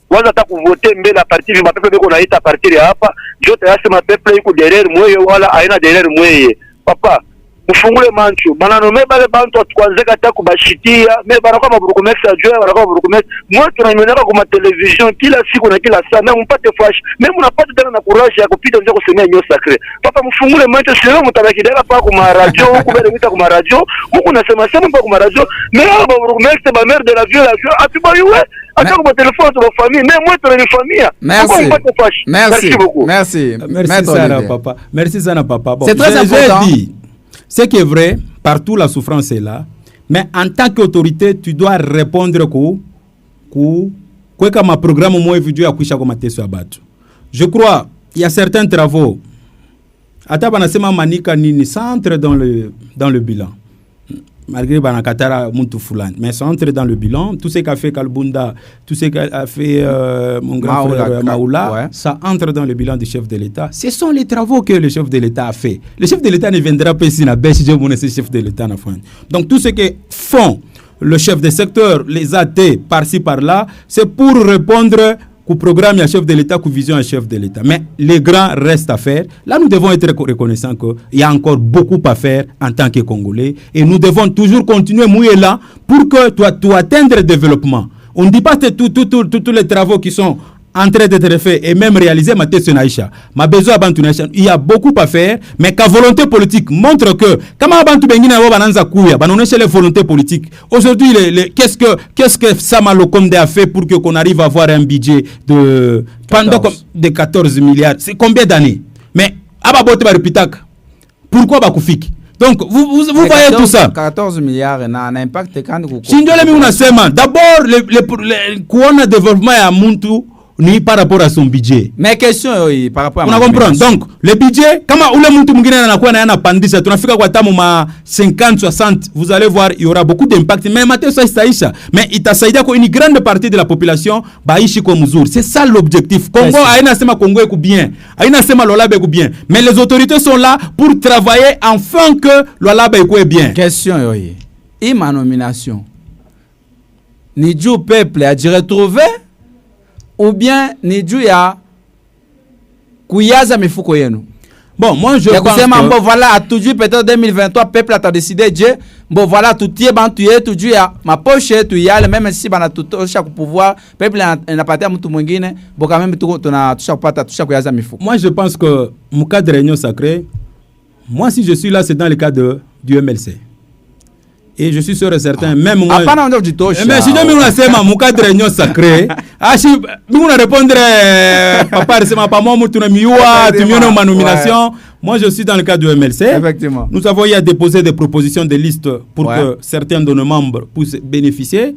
waza hata kuvote mbele a partir ya peuple beko naita a partir ya hapa. Jote yasema peuple iko derrière mweye wala haina derrière mweye. Papa mufungule manchu banano mebale bantu atwanzeka hata kubashitia mebana kwa Burkumex ajua bana kwa Burkumex mwa tunanyonyaka kwa television kila siku na kila saa na mpate flash mimi unapata tena na courage ya kupita nje kusemea Union Sacrée. Papa mfungule manchu sio mtabaki dela pa kwa radio huko bale mita kwa radio huko nasema sema pa kwa radio mais aba Burkumex ba mère de la violation atubaywe hata kwa téléphone de famille mais moi tu ni famille. Merci beaucoup. Merci sana papa. Merci sana papa. Bon, c'est très important. C'est qui est vrai, partout la souffrance est là, mais en tant qu'autorité, tu dois répondre comme un programme moi vidéo à kuisha comme mateso ya batu. Je crois il y a certains travaux. Ata banasema Manika ni centre dans le bilan. Malgré Banakatara Muntu Fulani, mais ça entre dans le bilan. Tout ce qu'a fait Kalbunda, tout ce qu'a fait mon grand frère Maoula, ouais. Ça entre dans le bilan du chef de l'État. Ce sont les travaux que le chef de l'État a fait. Le chef de l'État ne viendra pas ici na bêche, je chef de l'État na fin. Donc tout ce que font le chef de secteur, les AT par-ci par-là, c'est pour répondre au programme à chef de l'État, à vision à chef de l'État. Mais les grands restent à faire. Là, nous devons être reconnaissants qu'il y a encore beaucoup à faire en tant que Congolais. Et nous devons toujours continuer mouiller là pour que tu atteindre le développement. On ne dit pas que tous les travaux qui sont en train d'être faits et même réalisés, il y a beaucoup à faire, mais qu'à volonté politique montre que, les volontés politiques. Aujourd'hui, qu'est-ce que Samalo Konde a fait pour qu'on arrive à avoir un budget de 14 milliards? C'est combien d'années? Mais, pourquoi Bakoufik? Donc, vous voyez tout ça. 14 milliards n'a un impact quand vous... D'abord, le développement à Muntu, ni par rapport à son budget. Mais question par rapport à on a compris. Donc le budget kama ule mtu mwingine anakuwa na yana pandisha tunafika kwa tamu ma 50 60 vous allez voir il y aura beaucoup d'impact mais mateo ça itaisha mais itasaidia kwa une grande partie de la population baishi kwa mzuri. C'est ça l'objectif. Congo haina sema Congo eko bien, haina sema Lualaba eko bien, mais les autorités sont là pour travailler afin que Lualaba eko bien. Question ma nomination ni du peuple a dû retrouver ou bien ni juu ya kuyaza mifuko yenu? Bon, moi je pense que bon voilà a toujours peut-être 2023 peuple a décidé Dieu bon voilà tout est bantu tout juu ya ma poche tu yale même si bana tutosha ku pouvoir peuple inapatia mtu mwingine bon quand même tunatosha kupata tusha kuyaza mifuko. Moi je pense que mon cadre de réunion sacrée, moi si je suis là c'est dans le cadre du MLC. Et je suis sûr et certain, même moi. Mais si je me dis mon cadre de réunion sacré, si je répondre, papa, c'est ma maman, tu as ma nomination. Moi, je suis dans le cadre du MLC. Effectivement. Nous avons déposé des propositions de liste pour que certains de nos membres puissent bénéficier.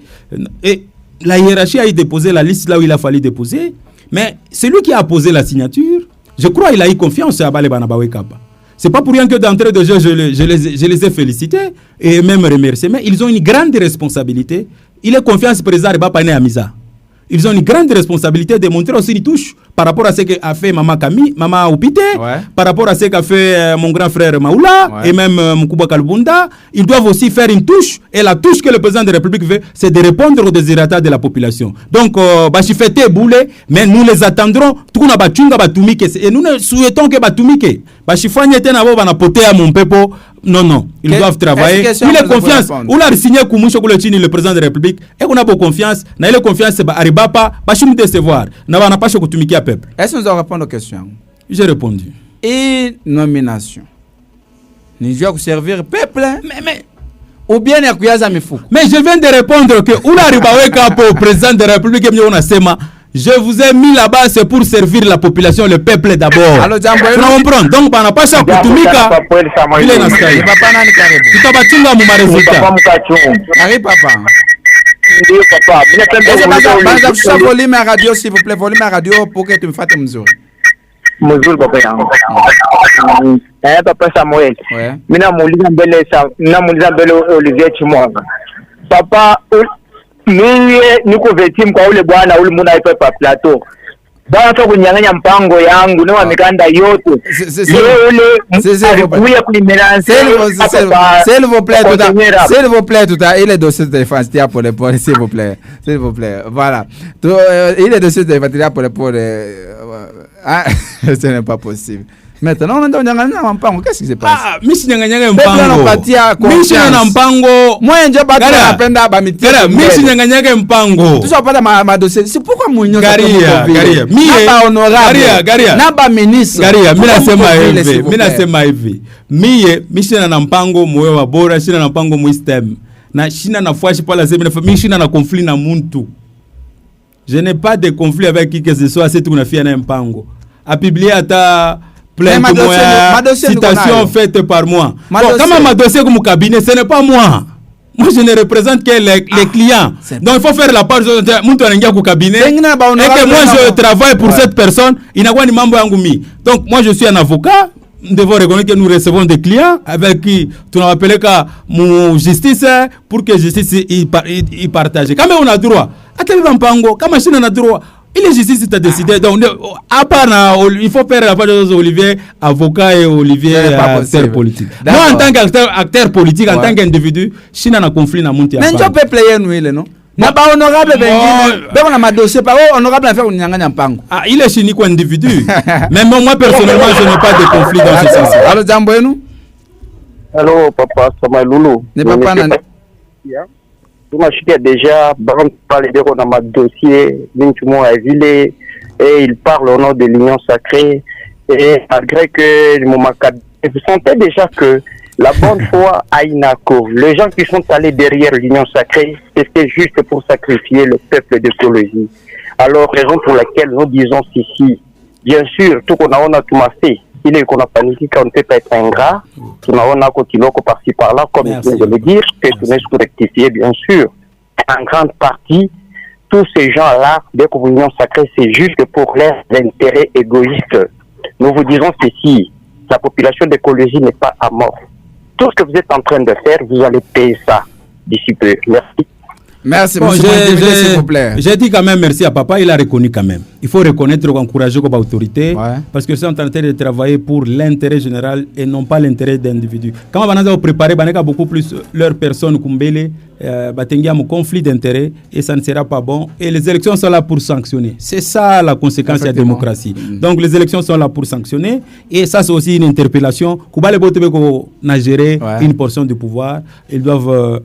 Et la hiérarchie a déposé la liste là où il a fallu déposer. Mais celui qui a posé la signature, je crois qu'il a eu confiance à Bale Banabawe Kapa. C'est pas pour rien que d'entrée de jeu, je les ai félicités et même remerciés. Mais ils ont une grande responsabilité. Il est confiance président de Bapane Amiza. Ils ont une grande responsabilité de montrer aussi une touche par rapport à ce qu'a fait Maman Kami, Maman Oupite, par rapport à ce qu'a fait mon grand frère Maoula et même Mkouba Kalbunda. Ils doivent aussi faire une touche. Et la touche que le président de la République veut, c'est de répondre aux désirata de la population. Donc, Bachifete Boulé, mais nous les attendrons. Et nous ne souhaitons que Batumike. Bachifanye Tenabo Banapote à mon pepo. Non, ils doivent travailler. Il est confiance. Ou l'a signé Koumousho Kouletini, le président de la République. Et on a beaucoup confiance. Na ile confiance, c'est Aribapa. Bachim décevoir. Na pas chokutumiki à peuple. Est-ce que nous allons répondre aux questions? J'ai répondu. Et nomination. Ni doit servir peuple. Mais ou bien ya kuyaza mifuko. Mais je viens de répondre que ou la ribawe kapo président de la République mnyona sema. Je vous ai mis là-bas, c'est pour servir la population, le peuple d'abord. Alors, tu comprends? Donc, on n'a pas ça pour Tumika. Il est dans ce cas. Papa, nani karibu. Tu t'as battu dans mon résultat. Arrive, papa. Ndio papa. Banza kusha volume à radio, s'il vous plaît, volume à radio pour que tu me fasses mzuri. Mzuri papa yangu. Papa Samuel. Mimi namuuliza mbele Olivier Chimwanga. Papa mimi niko victim kwa ule bwana ule muna ipo pa plateau. Bwana tu kunyang'anya mpango yangu na mikanda yote. Ule alikuja kuimelancer. S'il vous plaît, tout à il est dossier de défense pour les points, s'il vous plaît. S'il vous plaît. Voilà. Il est dossier de défense pour les points. Ce n'est pas possible. Maintenant, on a un mpango. Qu'est-ce qui se passe? Ah, Michi nyanganyanga mpango. Michi na mpango. Moi, je bats la peine d'abamiter. Michi nyanganyanga mpango. Tu sais pas ma dossier. C'est pourquoi mon union. Garia. Naba honorable. Garia. Naba ministre. Garia. Mina sema hivi. Michi na mpango moyo wa bora. Shina na mpango muistem. Na shina na fuashi pala zemi. Michi na conflit na muntu. Je n'ai pas de conflit avec qui que ce soit. C'est tout qu'on a fait un mpango. A publié à ta plein de citations faites par moi. Bon, quand ma dossier comme cabinet, ce n'est pas moi. Moi, je ne représente que les clients. Donc, il faut faire la part de cabinet. Et que moi, je travaille pour cette personne. Il n'a pas de membre angumi. Donc, moi, je suis un avocat. Nous devons reconnaître que nous recevons des clients avec qui tu n'as appelé qu'à mon justice pour que justice y partage. Quand on a droit, à quel mpango, quand on a droit, il est justice qui a décidé. Donc, à part, il faut faire la part de Olivier, avocat et Olivier, acteur politique. Moi, en tant qu'acteur politique, en tant qu'individu, je suis dans un conflit dans le monde. Mais on peut player nous, non? Na ba honorable bengine beko na madossier pa honorable na faire unyanganya mpango. Ah, il est chini quoi individu. Même moi personnellement je n'ai pas de conflit dans ce sens. Allô jambo yenu? Allô papa Samalulu. Ne papa na tunashikia déjà bande parler de on a ma dossier Bintumo a vilé et il parle au nom de l'union sacrée et malgré que mon macabé vous sentez déjà que la bonne foi a une accord. Les gens qui sont allés derrière l'union sacrée, c'était juste pour sacrifier le peuple d'écologie. Alors, raison pour laquelle nous disons ceci. Bien sûr, tout qu'on a tout massé. Il est qu'on a paniqué qu'on ne peut pas être ingrat. Tout on a continué par-ci par-là, comme je viens de le dire, que tout n'est rectifier, bien sûr. En grande partie, tous ces gens-là, dès que vous union sacrée, c'est juste pour leurs intérêts égoïstes. Nous vous dirons ceci, la population d'écologie n'est pas à mort. Tout ce que vous êtes en train de faire, vous allez payer ça d'ici peu. Merci. Merci, bon, s'il vous plaît. J'ai dit quand même merci à papa, il a reconnu quand même. Il faut reconnaître, encourager comme autorité, parce que c'est en train de travailler pour l'intérêt général et non pas l'intérêt d'individus. Quand on a préparé, on a beaucoup plus leur personne kumbele, batengia un conflit d'intérêts et ça ne sera pas bon. Et les élections sont là pour sanctionner. C'est ça la conséquence de la démocratie. Donc les élections sont là pour sanctionner et ça c'est aussi une interpellation. Koubale Botebeko n'a géré une portion du pouvoir. Ils doivent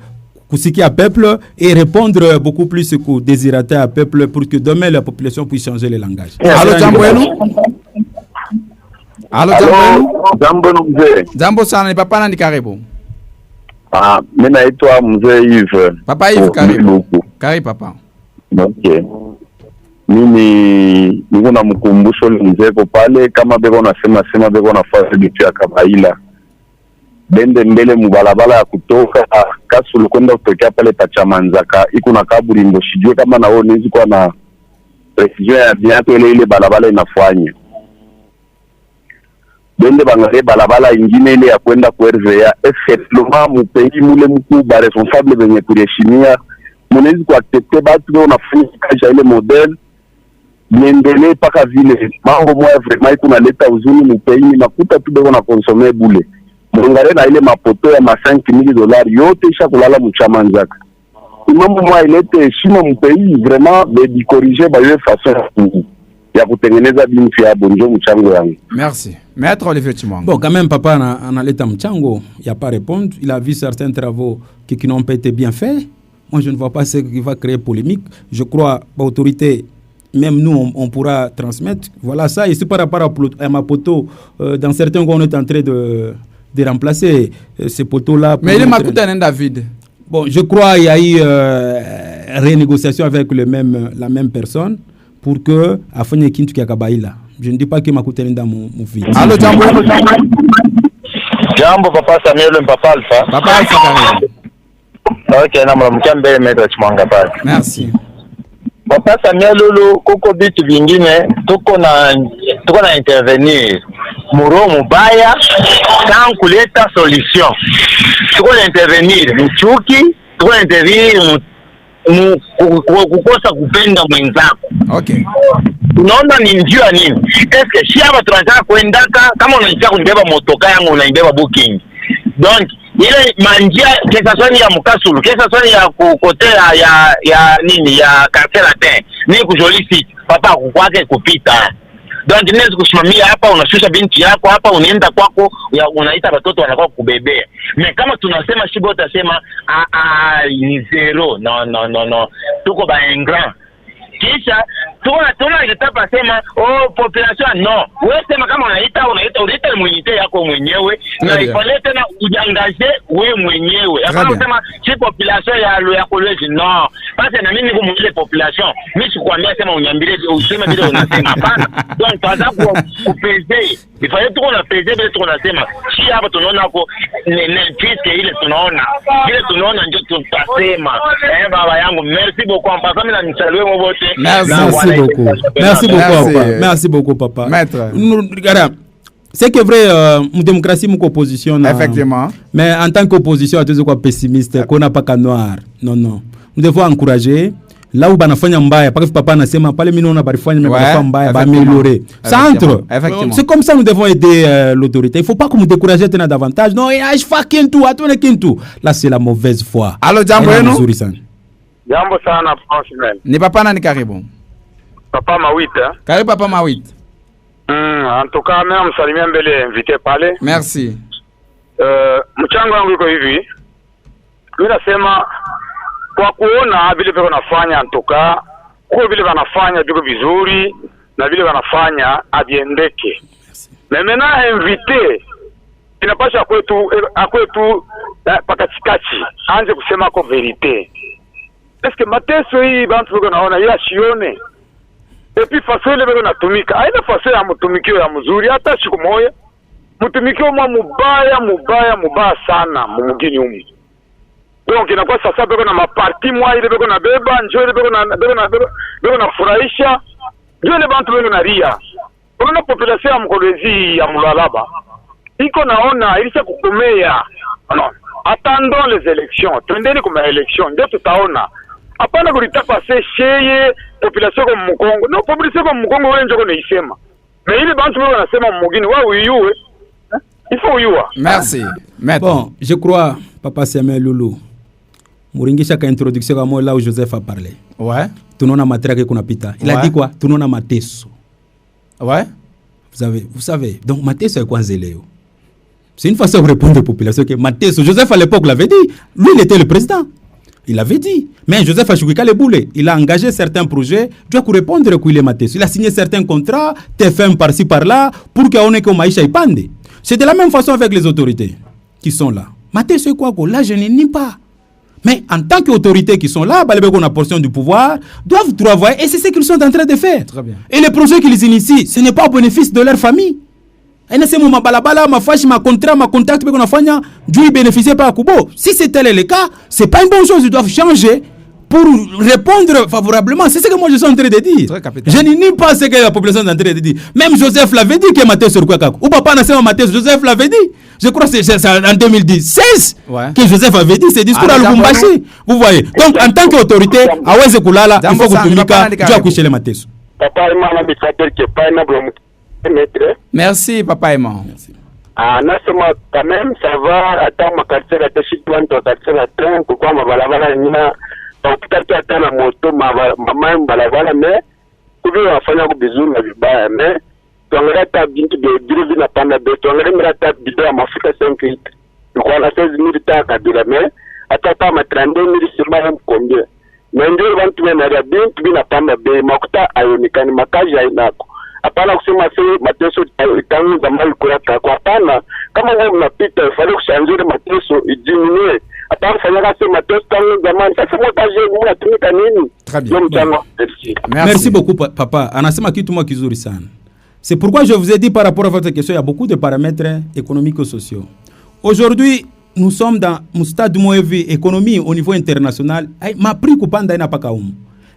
à peuple et répondre beaucoup plus qu'au désirateur à peuple pour que demain la population puisse changer le langage. Allô Jamboenu? Allô Jamboenu? Jamboenu mzee. Jambo sana ni papa nani karibu? Mimi naitwa mzee Yves. Papa Yves karibu. Karibu papa. Okay. Mimi niko na mkumbusho mzee kwa pale kama beko nasema beko nafasi bitu ya Kabaila. Bende mbele mubalabala ya kutoka Kasulu kwenda kutokea pale Pachamanzaka iko na Kaburimbo, sijue kama na wao nizi kwa na precision ya biato ile balabala inafanya. Bende bangale balabala ingine ile ya kwenda ku RVA effectivement mu pays mule mkuu ba responsable benye kureshimia munezi ku accepter batu wao nafanya kazi ile model niendelee paka vile mambo moya vraiment iko naleta uzuni mu pays nakuta tu beko na consommer bule. Mungare na ile mapoto ya $5,000 yote isha kulala mchamanzaka. Mambo mwa ilete heshima mpei vraiment de corriger ba ile façon ya kutengeneza binti ya bonjo mchango yangu. Merci. Maître Olivier Chimongo. Bon, quand même papa analeta mchango, il a pas répondre, il a vu certains travaux qui n'ont pas été bien faits. Moi je ne vois pas ce qui va créer polémique. Je crois l'autorité même nous on pourra transmettre. Voilà ça et c'est par rapport à ma poto dans certains cas on est en train de remplacer ces poteaux-là. Mais il est Makoutanen David. Bon, je crois qu'il y a eu renégociation avec la même personne pour que Afanye Kintu Kiakabaila. Je ne dis pas que Makoutanen dans mon fils. Allô, Jambo. Jambo, papa Samuel, papa Alpha. Papa Alpha, carré. Ok, na mkambe mettre Chimanga pale. Merci. Papa Samuel Lulu, koko bitu vingine tuko na intervenir muro mubaya sans kuleta solution. Tuko na intervenir mchuki, tuko na intervenir kukosa kupenda mwenzako. Okay. Unaona ni njia nini? Eske shaba tunataka kuendaka kama unataka kunibeba motoka yangu unaibeba booking. Donc ile manjia kesa swani ya Mukasulu, kesa swani ya kukotea ya nini ya Kartelatin, ni kujolisi papa kwake kupita. Donc ninaweza kusimamia hapa unashusha binti yako hapa unaenda kwako unaita watoto wanakuwa kubebea. Mais kama tunasema shibo utasema ni zero. No. Tuko ba ingrat. Kisha tuna ilitapa sema population no. Wewe sema kama unaita mwenyite yako mwenyewe na ifale tena ujangaje wewe mwenyewe. Hapana sema si population ya college no. Parce na mimi niko mwile population. Mimi sikwambia sema unyambire useme vile unasema hapana. Donc tuanza kupeze. Ifale tuko na peze vile tuko nasema. Si hapa tunaona hapo nene ile tunaona ndio tutasema. Baba yangu merci beaucoup mpaka mimi na msalwe wote. Merci beaucoup papa. Maître. Regarde, c'est que vrai démocratie mon opposition effectivement. Mais en tant qu'opposition à tous quoi pessimiste qu'on n'a pas qu'à noir. Non. Nous devons encourager là où banafanya mbaya parce que papa anasema pale mimi naona barifanya mais banafanya mbaya ba améliorer. Centre. C'est comme ça nous devons aider l'autorité. Il faut pas que nous décourager tena davantage. Non, je fais kintu, atone kintu. Là c'est la mauvaise foi. Allô Jambo yenu? Jambo sana Francisman. Ni papa nani karibu? Papa Mawita. Karibu papa Mawita. En tout cas mimi msalimia mbele invité pale. Merci. Mchango wangu iko hivi. Mimi nasema kwa kuona vile vile wanafanya antoka kwa vile wanafanya viko vizuri na vile wanafanya abiendeke. Mimi na invité inapasha kwetu pakatikati anze kusema kwa verite. Est-ce que mateso hii bantu wako naona ya shione et puis façon ile bado natumika aina façon ya mtumikio ya mzuri hata siku moja mtumikio mwa mubaya sana mumugini humu donc inakuwa sasa beko na maparti mwa ile beko na beba njoo ile beko na furahisha njoo ile bantu beko na ria. Kuna population ya Mkolwezi ya Mlalaba iko naona ilisha kukomea. Non, attendons les élections, twendeni kwa élection ndio tutaona. Hapana kulitapa sheye population kwa Mkongo. No, population kwa Mkongo wewe njoo kunaisema. Mais ile bantu beko nasema mugini wao uyue. Il faut uyua. Merci. Maître. Bon, je crois Papa Samuel Loulou. Muringisha ka introduction kama là où Joseph a parlé. Ouais. Tunaona matraka kuna pita. Il a dit quoi? Tunaona mateso. Ouais. Vous savez. Donc mateso est kwanza leo. C'est une façon de répondre aux populations que mateso. Joseph à l'époque l'avait dit. Lui il était le président. Il avait dit. Mais Joseph a choqué les boulets. Il a engagé certains projets. Tu dois répondre à il est mateso. Il a signé certains contrats, TFM par-ci par-là, pour qu'on ait que maïcha ipande. C'est de la même façon avec les autorités qui sont là. Mateso c'est quoi? Là je ne nie pas. Mais en tant qu'autorités qui sont là, qu'on a portion du pouvoir, doivent travailler et c'est ce qu'ils sont en train de faire. Très bien. Et les projets qu'ils initient, ce n'est pas au bénéfice de leur famille. Et ne c'est mon balabala, ma fâche, ma contrat, ma contact, qu'on a fait, Dieu bénéficier pas à Kubo. Si c'est tel le cas, c'est pas une bonne chose, ils doivent changer pour répondre favorablement. C'est ce que moi je suis en train de dire. Je ne nie pas ce que la population est en train de dire. Même Joseph l'avait dit que Matthieu sur quoi ou papa n'a pas Matthieu, Joseph l'avait dit. Je crois que c'est en 2016 que Joseph avait dit ce discours à Lubumbashi. Vous voyez. Donc en tant qu'autorité, à Oueze Koulala, il faut que Tumika tu accoucher les Matthieu. Papa Emma qui pas maître. Merci Papa Emma. Merci. Nasema quand même ça va attendre ma quartier la teshitwan to quartier la train pourquoi ma balabala nina peut-être atana moto mama balabala mais kubi wafanya kubizuri na vibaya mais tuangalia ta bintu de drive na panda de tuangalia mira ta bidon ya mafuta 5 litres kwa na 16000 ta kabila mais atata ma 32000 sema combien mais ndio bantu na bintu bina panda be makuta ayonikani makaji ainako. Hapana kusema sasa mateso tangu zamani kuraka kwa hapana kama wewe unapita ifanye kushanjiri mateso idiminue hapana fanya kama mateso tangu zamani sasa mtaje mnatumika nini? Très bien. Merci beaucoup papa. Anasema kitu mwa kizuri sana. C'est pourquoi je vous ai dit par rapport à votre question il y a beaucoup de paramètres économiques et sociaux. Aujourd'hui, nous sommes dans un stade de économie au niveau international. Ma prix kupanda ina paka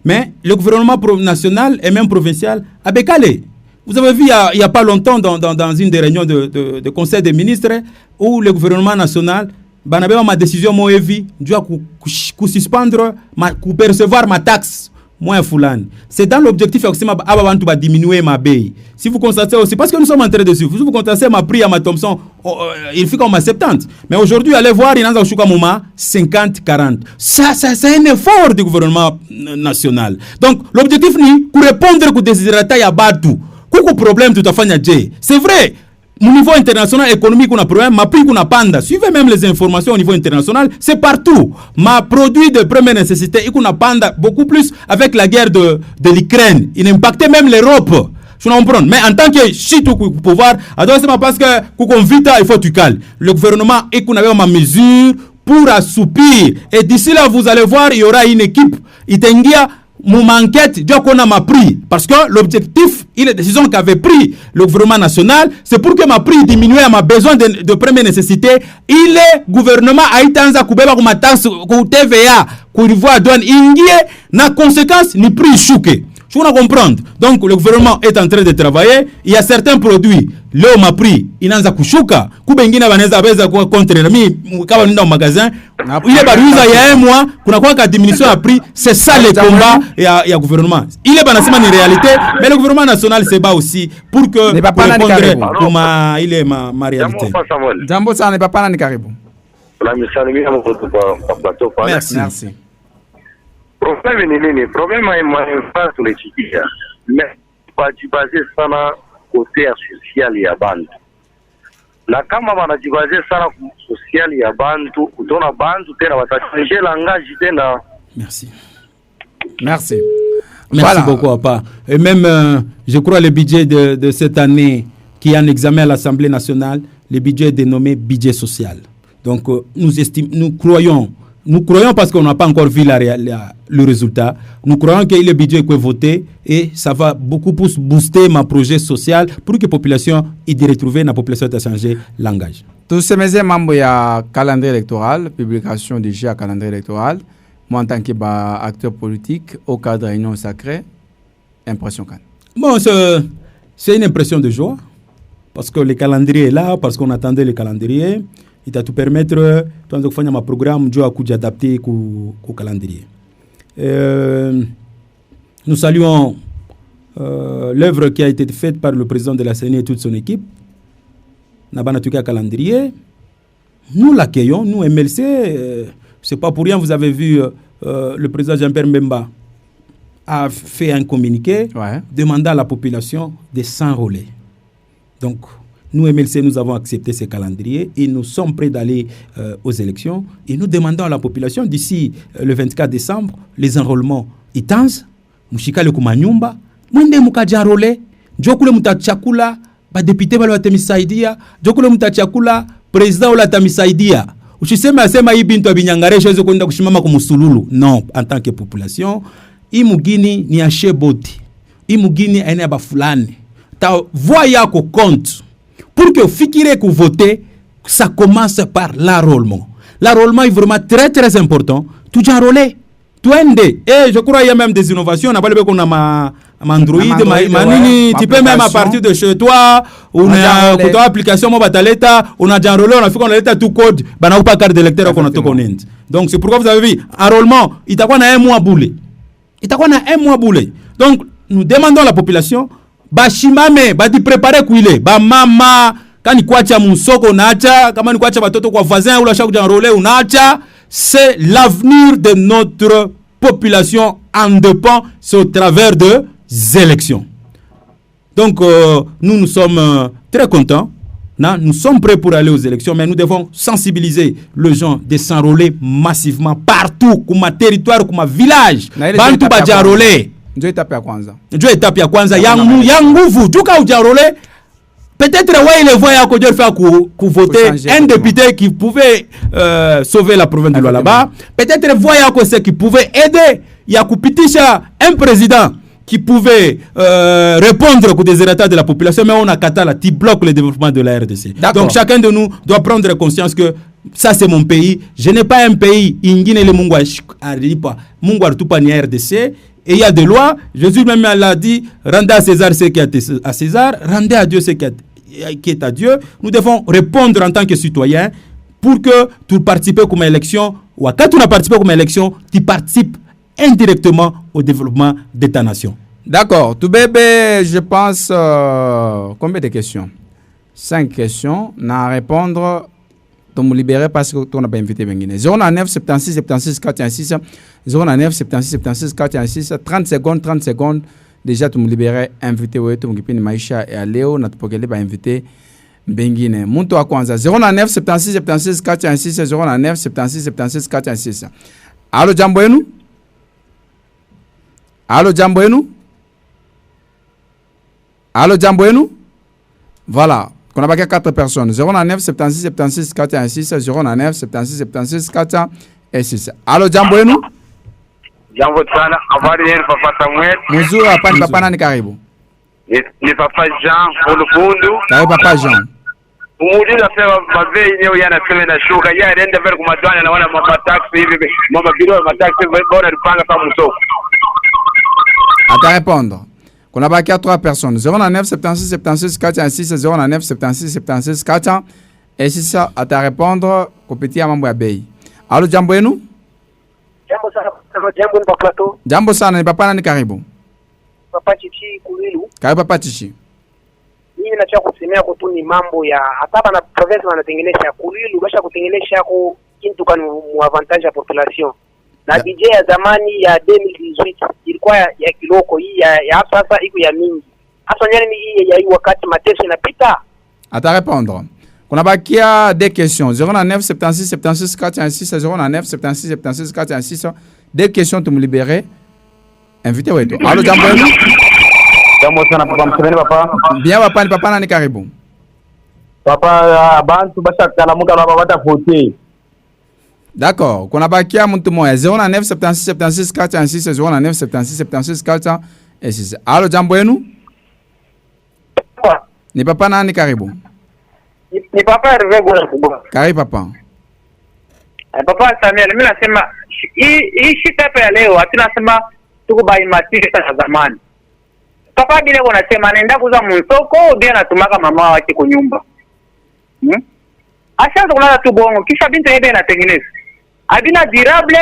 mais le gouvernement national et même provincial a décalé. Vous avez vu il y a pas longtemps dans une des réunions de conseil des ministres où le gouvernement national banabeba ma décision moevi doit suspendre percevoir ma taxe moins fulani. C'est dans l'objectif de diminuer ma paye. Si vous constatez aussi, parce que nous sommes en train de suivre, si vous constatez ma prix à ma Thompson, il fait comme à 70. Mais aujourd'hui, allez voir, il y a un 50-40. Ça, c'est un effort du gouvernement national. Donc, l'objectif n'est pour répondre aux désirata ya batu. Kuko problème tout à fait. C'est vrai. Au niveau international économique, on a problème. Ma prix qu'on a panda. Suivez même les informations au niveau international. C'est partout. Ma produit de première nécessité, il qu'on a panda beaucoup plus avec la guerre de l'Ukraine. Il impactait même l'Europe. Je comprends. Mais en tant que chito pouvoir, c'est parce que qu'on vite, il faut tu calmes. Le gouvernement et qu'on avait ma mesure pour assoupir. Et d'ici là, vous allez voir, il y aura une équipe. Itengia mon enquête, Dieu qu'on a ma prix. Parce que l'objectif, les décisions qu'avait pris le gouvernement national, c'est pour que ma prix diminue à ma besoin de première nécessité. Il est gouvernement a été en Zakubeba comme ma taxe, comme TVA, comme voie douane, il n'a conséquence ni prix chouqué. Je veux comprendre. Donc, le gouvernement est en train de travailler. Il y a certains produits. Là, on m'a pris. Il n'a pas kushuka. Kubengina baneza beza kwa contre l'ami. Quand on est au magasin, il est baruza il y a un mois. Kuna quoi qu'à diminution a pris. C'est ça le combat. Il y a gouvernement. Il est banasema une réalité. Mais le gouvernement national se bat aussi pour que. Ne pas répondre pour il est ma réalité. Jambo ça n'est pas pas ni karibu. Merci. Problème ni nini? Problème ya tulichikia. Mais wajibaze sana kote ya social ya bantu. Na kama wanajibaze sana social ya bantu, utaona bantu tena watachanger langage tena. Merci. Merci. Merci voilà. Beaucoup, papa. Et même, je crois, le budget de cette année qui est en examen à l'Assemblée nationale, le budget est dénommé budget social. Donc, nous croyons nous croyons, parce qu'on n'a pas encore vu le résultat, nous croyons que le budget est voté et ça va beaucoup plus booster ma projet social pour que la population y retrouve, la population de changer langage. Tous ces membres il y a calendrier électoral, publication déjà calendrier électoral. Moi en tant qu'acteur politique au cadre de réunion sacrée, impression quand? Bon, c'est une impression de joie parce que le calendrier est là, parce qu'on attendait le calendrier. Il va tout permettre de faire un programme de adapter au calendrier. Nous saluons l'œuvre qui a été faite par le président de la CENI et toute son équipe. Nous avons un calendrier. Nous l'accueillons, nous MLC. C'est pas pour rien, vous avez vu le président Jean-Pierre Mbemba a fait un communiqué demandant à la population de s'enrôler. Donc, nous, MLC, nous avons accepté ce calendrier et nous sommes prêts d'aller aux élections. Et nous demandons à la population, d'ici le 24 décembre, les enrôlements itanz, mushikale kumanyumba, mwende mukajarole, jokule mutachakula, ba député balo atamisaidia, jokule mutachakula, président ola tamisaidia. Ushisema asema hii bintu abinyangare shaweze kwenda kushimama kumusululu. Non, en tant que population, hii mugini ni ashe boti. Hii mugini aina ya bafulani. Ta voix yako compte. Pour que fikire que voter, ça commence par l'enrôlement. L'enrôlement est vraiment très très important. Tu t'es enrôlé. Tu es et je crois qu'il y a même des innovations. On a parlé qu'on a Android, tu peux même à partir de chez toi, on a une application, on a déjà enrôlé, on a fait qu'on a l'état tout code, on n'a pas carte d'électeur qu'on a tout connaît. Donc c'est pourquoi vous avez vu, enrôlement, il t'a quoi un mois boulé. Donc nous demandons à la population, bashimame badi préparer kuile ba mama kani kuacha musoko unaacha kama ni kuacha watoto kwa voisin ula shaku enrôler unaacha. C'est l'avenir de notre population en dépend c'est au travers de élections. Donc nous sommes très contents. Nous sommes prêts pour aller aux élections, mais nous devons sensibiliser les gens de s'enrôler massivement partout, comme ma territoire, comme ma village. Bantu ba enrôler. Ndio etape ya kwanza. Ya nguvu. Tuka ujarole. Peut-être ouais il voit yako Dieu faire voter un député qui pouvait sauver la province de Lualaba. Peut-être voit yako c'est qui pouvait aider ya kupitisha un président qui pouvait répondre aux désirata de la population, mais on a katala qui bloque le développement de la RDC. Donc chacun de nous doit prendre conscience que ça c'est mon pays, je n'ai pas un pays ingine le mungu aripa mungu artupa ni RDC. Et il y a des lois. Jésus même l'a dit, rendez à César ce qui est à César, rendez à Dieu ce qui est à Dieu. Nous devons répondre en tant que citoyens pour que tu participes comme élection, ou quand tu n'as participé comme élection, tu participes indirectement au développement de ta nation. D'accord. Tout bébé, je pense, combien de questions? 5 questions. À répondre. Me libérer parce que tu n'as pas invité Benguine. 09 76 76 416 09 76 76 416 30 secondes déjà tu me libérer invité wetu mkipindi maisha ya leo na tupokele ba invité Benguine. Muntu wa kwanza 09 76 76 416 09 76 76 416. Allo jambo yenu? Allo jambo yenu? Allo jambo yenu? Voilà. On a 4 personnes. 09 76 76 416 09 76 76 416. Allo jambo yenu? Jambo sana. Habari yenu papa Samuel? Mzuri hapa ni papa nani karibu? Ni papa Jean Olufundu. Karibu papa Jean. Umuuliza sema mavei leo yanasema na shuka. Yeye anaenda mbele kwa madwana na wana mataxi hivi. Mama bilo mataxi bora lipanga kama msoko. Ata répondre. On a 3 personnes. 09 76 76 416 09 76 76 400. Et si ça à ta répondre, compétit à mambo ya bei. Allo jambo yenu? Jambo sana, jambo ni Plateau. Jambo sana, ni papa nani karibu? Papa Chichi Kulilu. Karibu papa Chichi. Mimi nataka kusemea kutu ni mambo ya hata na province wanatengenesha Kulilu, basha kutengenesha ko kintu kan mu avantage ya population. Na DJ ya zamani ya 2018 ilikuwa ya kiloko, hii ya sasa iko ya mingi. Hasa nyani hii ya hii wakati mateso inapita. Ata répondre. On a bakia des questions. 09 76 76 416 09 76 76 416. Des questions tu me libérer. Invité wetu. Allo jambo yenu? Jambo sana papa Mseveni papa. Bien papa ni papa nani karibu? Papa bantu basha kalamuka baba bata voter. D'accord. Qu'on a bakia mtu moya 09 76 76 406 09 76 76 406. Allo, jambo yenu? Ni papa nani karibu? Ni papa Hervé Goula. Karibu papa. Papa Samuel, mimi nasema hii shida ya leo hatunasema tuko baimatisha sana zamani. Papa bila wanasema anaenda kuuza msoko ndio anatumaka mama wake kwa nyumba. Ashaanza kulala tu bongo kisha binti yeye anatengeneza. Abina durable,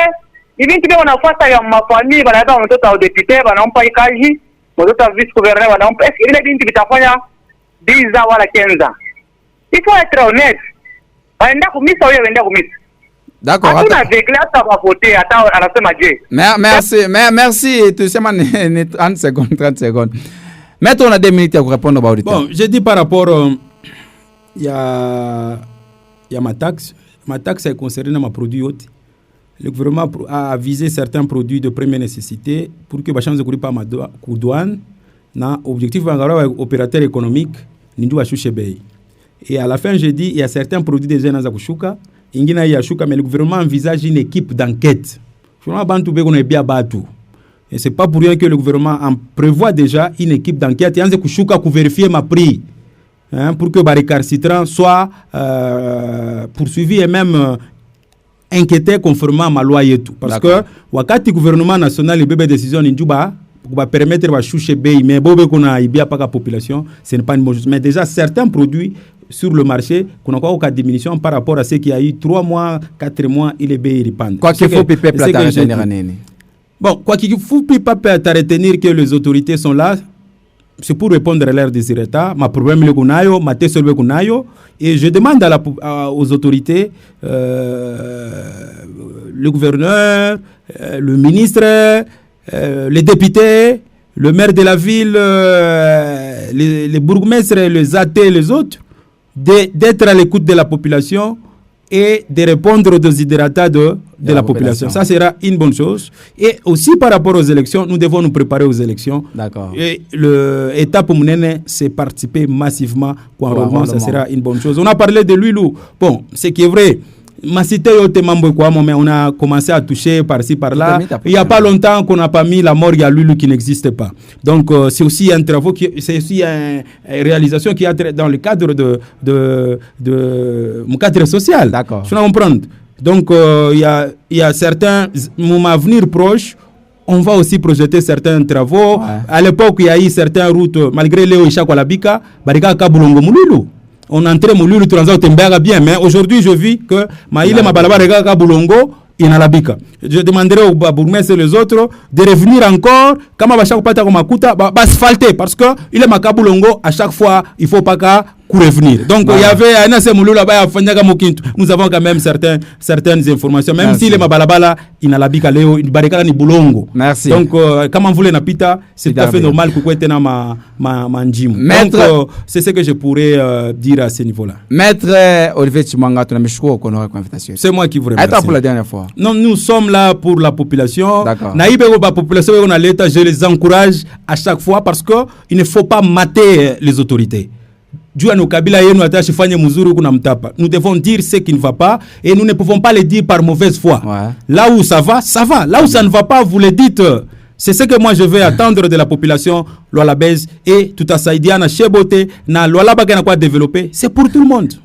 ibinti bwana wanafuata ya mafamili wanaweka mtoto wa deputy wanampa ikaji, mtoto wa vice gouverneur wanampa ile binti bitafanya 10 wala 15. Il faut être honnête. Aenda kumisa wewe aenda kumisa. D'accord. Hatuna déclare ta voter hata anasema je. Merci. Tu sais, 30 secondes. Maintenant, on a 2 minutes pour répondre aux auditeurs. Bon, j'ai dit par rapport, il y a ma taxe. Ma taxe est concernée ma produit haute. Le gouvernement a visé certains produits de première nécessité pour que les gens ne soient pas ma douane. L'objectif est opérateur économique, nous devons acheter. Et à la fin, j'ai dit, il y a certains produits déjà dans la kushuka. Mais le gouvernement envisage une équipe d'enquête. Et ce n'est pas pour rien que le gouvernement en prévoit déjà une équipe d'enquête. Il y a pour vérifier ma prix. Pour que les récalcitrants soient poursuivis et même inquiétés conformément à ma loi et tout. Parce que le gouvernement national a des décisions pour permettre de choucher bay, mais qu'on a pas la population, ce n'est pas une bonne chose. Mais déjà, certains produits sur le marché, qu'on a quoi diminution par rapport à ce qu'il y a eu 3 mois, 4 mois, il est bien répandre. Quoi qu'il faut piper à retenir. Bon, quoi qu'il faut piper à retenir que les autorités sont là, c'est pour répondre à l'air des États. Ma problème le kunayo, ma test le kunayo, et je demande aux autorités, le gouverneur, le ministre, les députés, le maire de la ville, les bourgmestres, les athées, les autres, d'être à l'écoute de la population et de répondre aux desiderata de la population. Ça sera une bonne chose. Et aussi par rapport aux élections, nous devons nous préparer aux élections. D'accord. Et l'étape pour nous, c'est participer massivement. Ça sera une bonne chose. On a parlé de l'huile. Bon, ce qui est vrai. Ma cité mais on a commencé à toucher par-ci par-là. Il n'y a pas longtemps qu'on n'a pas mis la morgue à l'huile qui n'existe pas. Donc c'est aussi un travail c'est aussi une réalisation qui est dans le cadre de mon cadre social. D'accord. Je comprends. Donc il y a certains mon avenir proche. On va aussi projeter certains travaux. Ouais. À l'époque, il y a eu certaines routes, malgré Léo Isha Kwalabika, Barika Kabulongo Moululu. On entrait Moululu Transa Tembaga bien, mais aujourd'hui je vis que Maïle Mabalaba Rega Kabulongo inalabika. Je demanderai aux bourgmestres et les autres de revenir encore, comme à chaque fois qu'on asphalter, parce que il est Makabulongo, à chaque fois, il ne faut pas qu'à revenir. Donc il y avait un assez moulou là-bas à Fanyaga Mokintu. Nous avons quand même certaines informations, même si les Mabalabala inalabika Léo, Barika ni Boulongo. Merci. Donc comme on voulait Napita, c'est tout à fait normal que vous ma njim. Donc c'est ce que je pourrais dire à ce niveau-là. Maître Olivier Chimanga, tu as mis chaud qu'on aura invitation. C'est moi qui vous remercie. Attends pour la dernière fois. Non, nous sommes là pour la population. D'accord. La population, on a l'État, je les encourage à chaque fois parce qu'il ne faut pas mater les autorités. Nous devons dire ce qui ne va pas et nous ne pouvons pas le dire par mauvaise foi. Ouais. Là où ça va, ça va. Là où ça ne va pas, vous le dites. C'est ce que moi je vais attendre de la population, Loala Bez et tout à Saïdiana, Chebote, na Loala Bagana quoi développer. C'est pour tout le monde.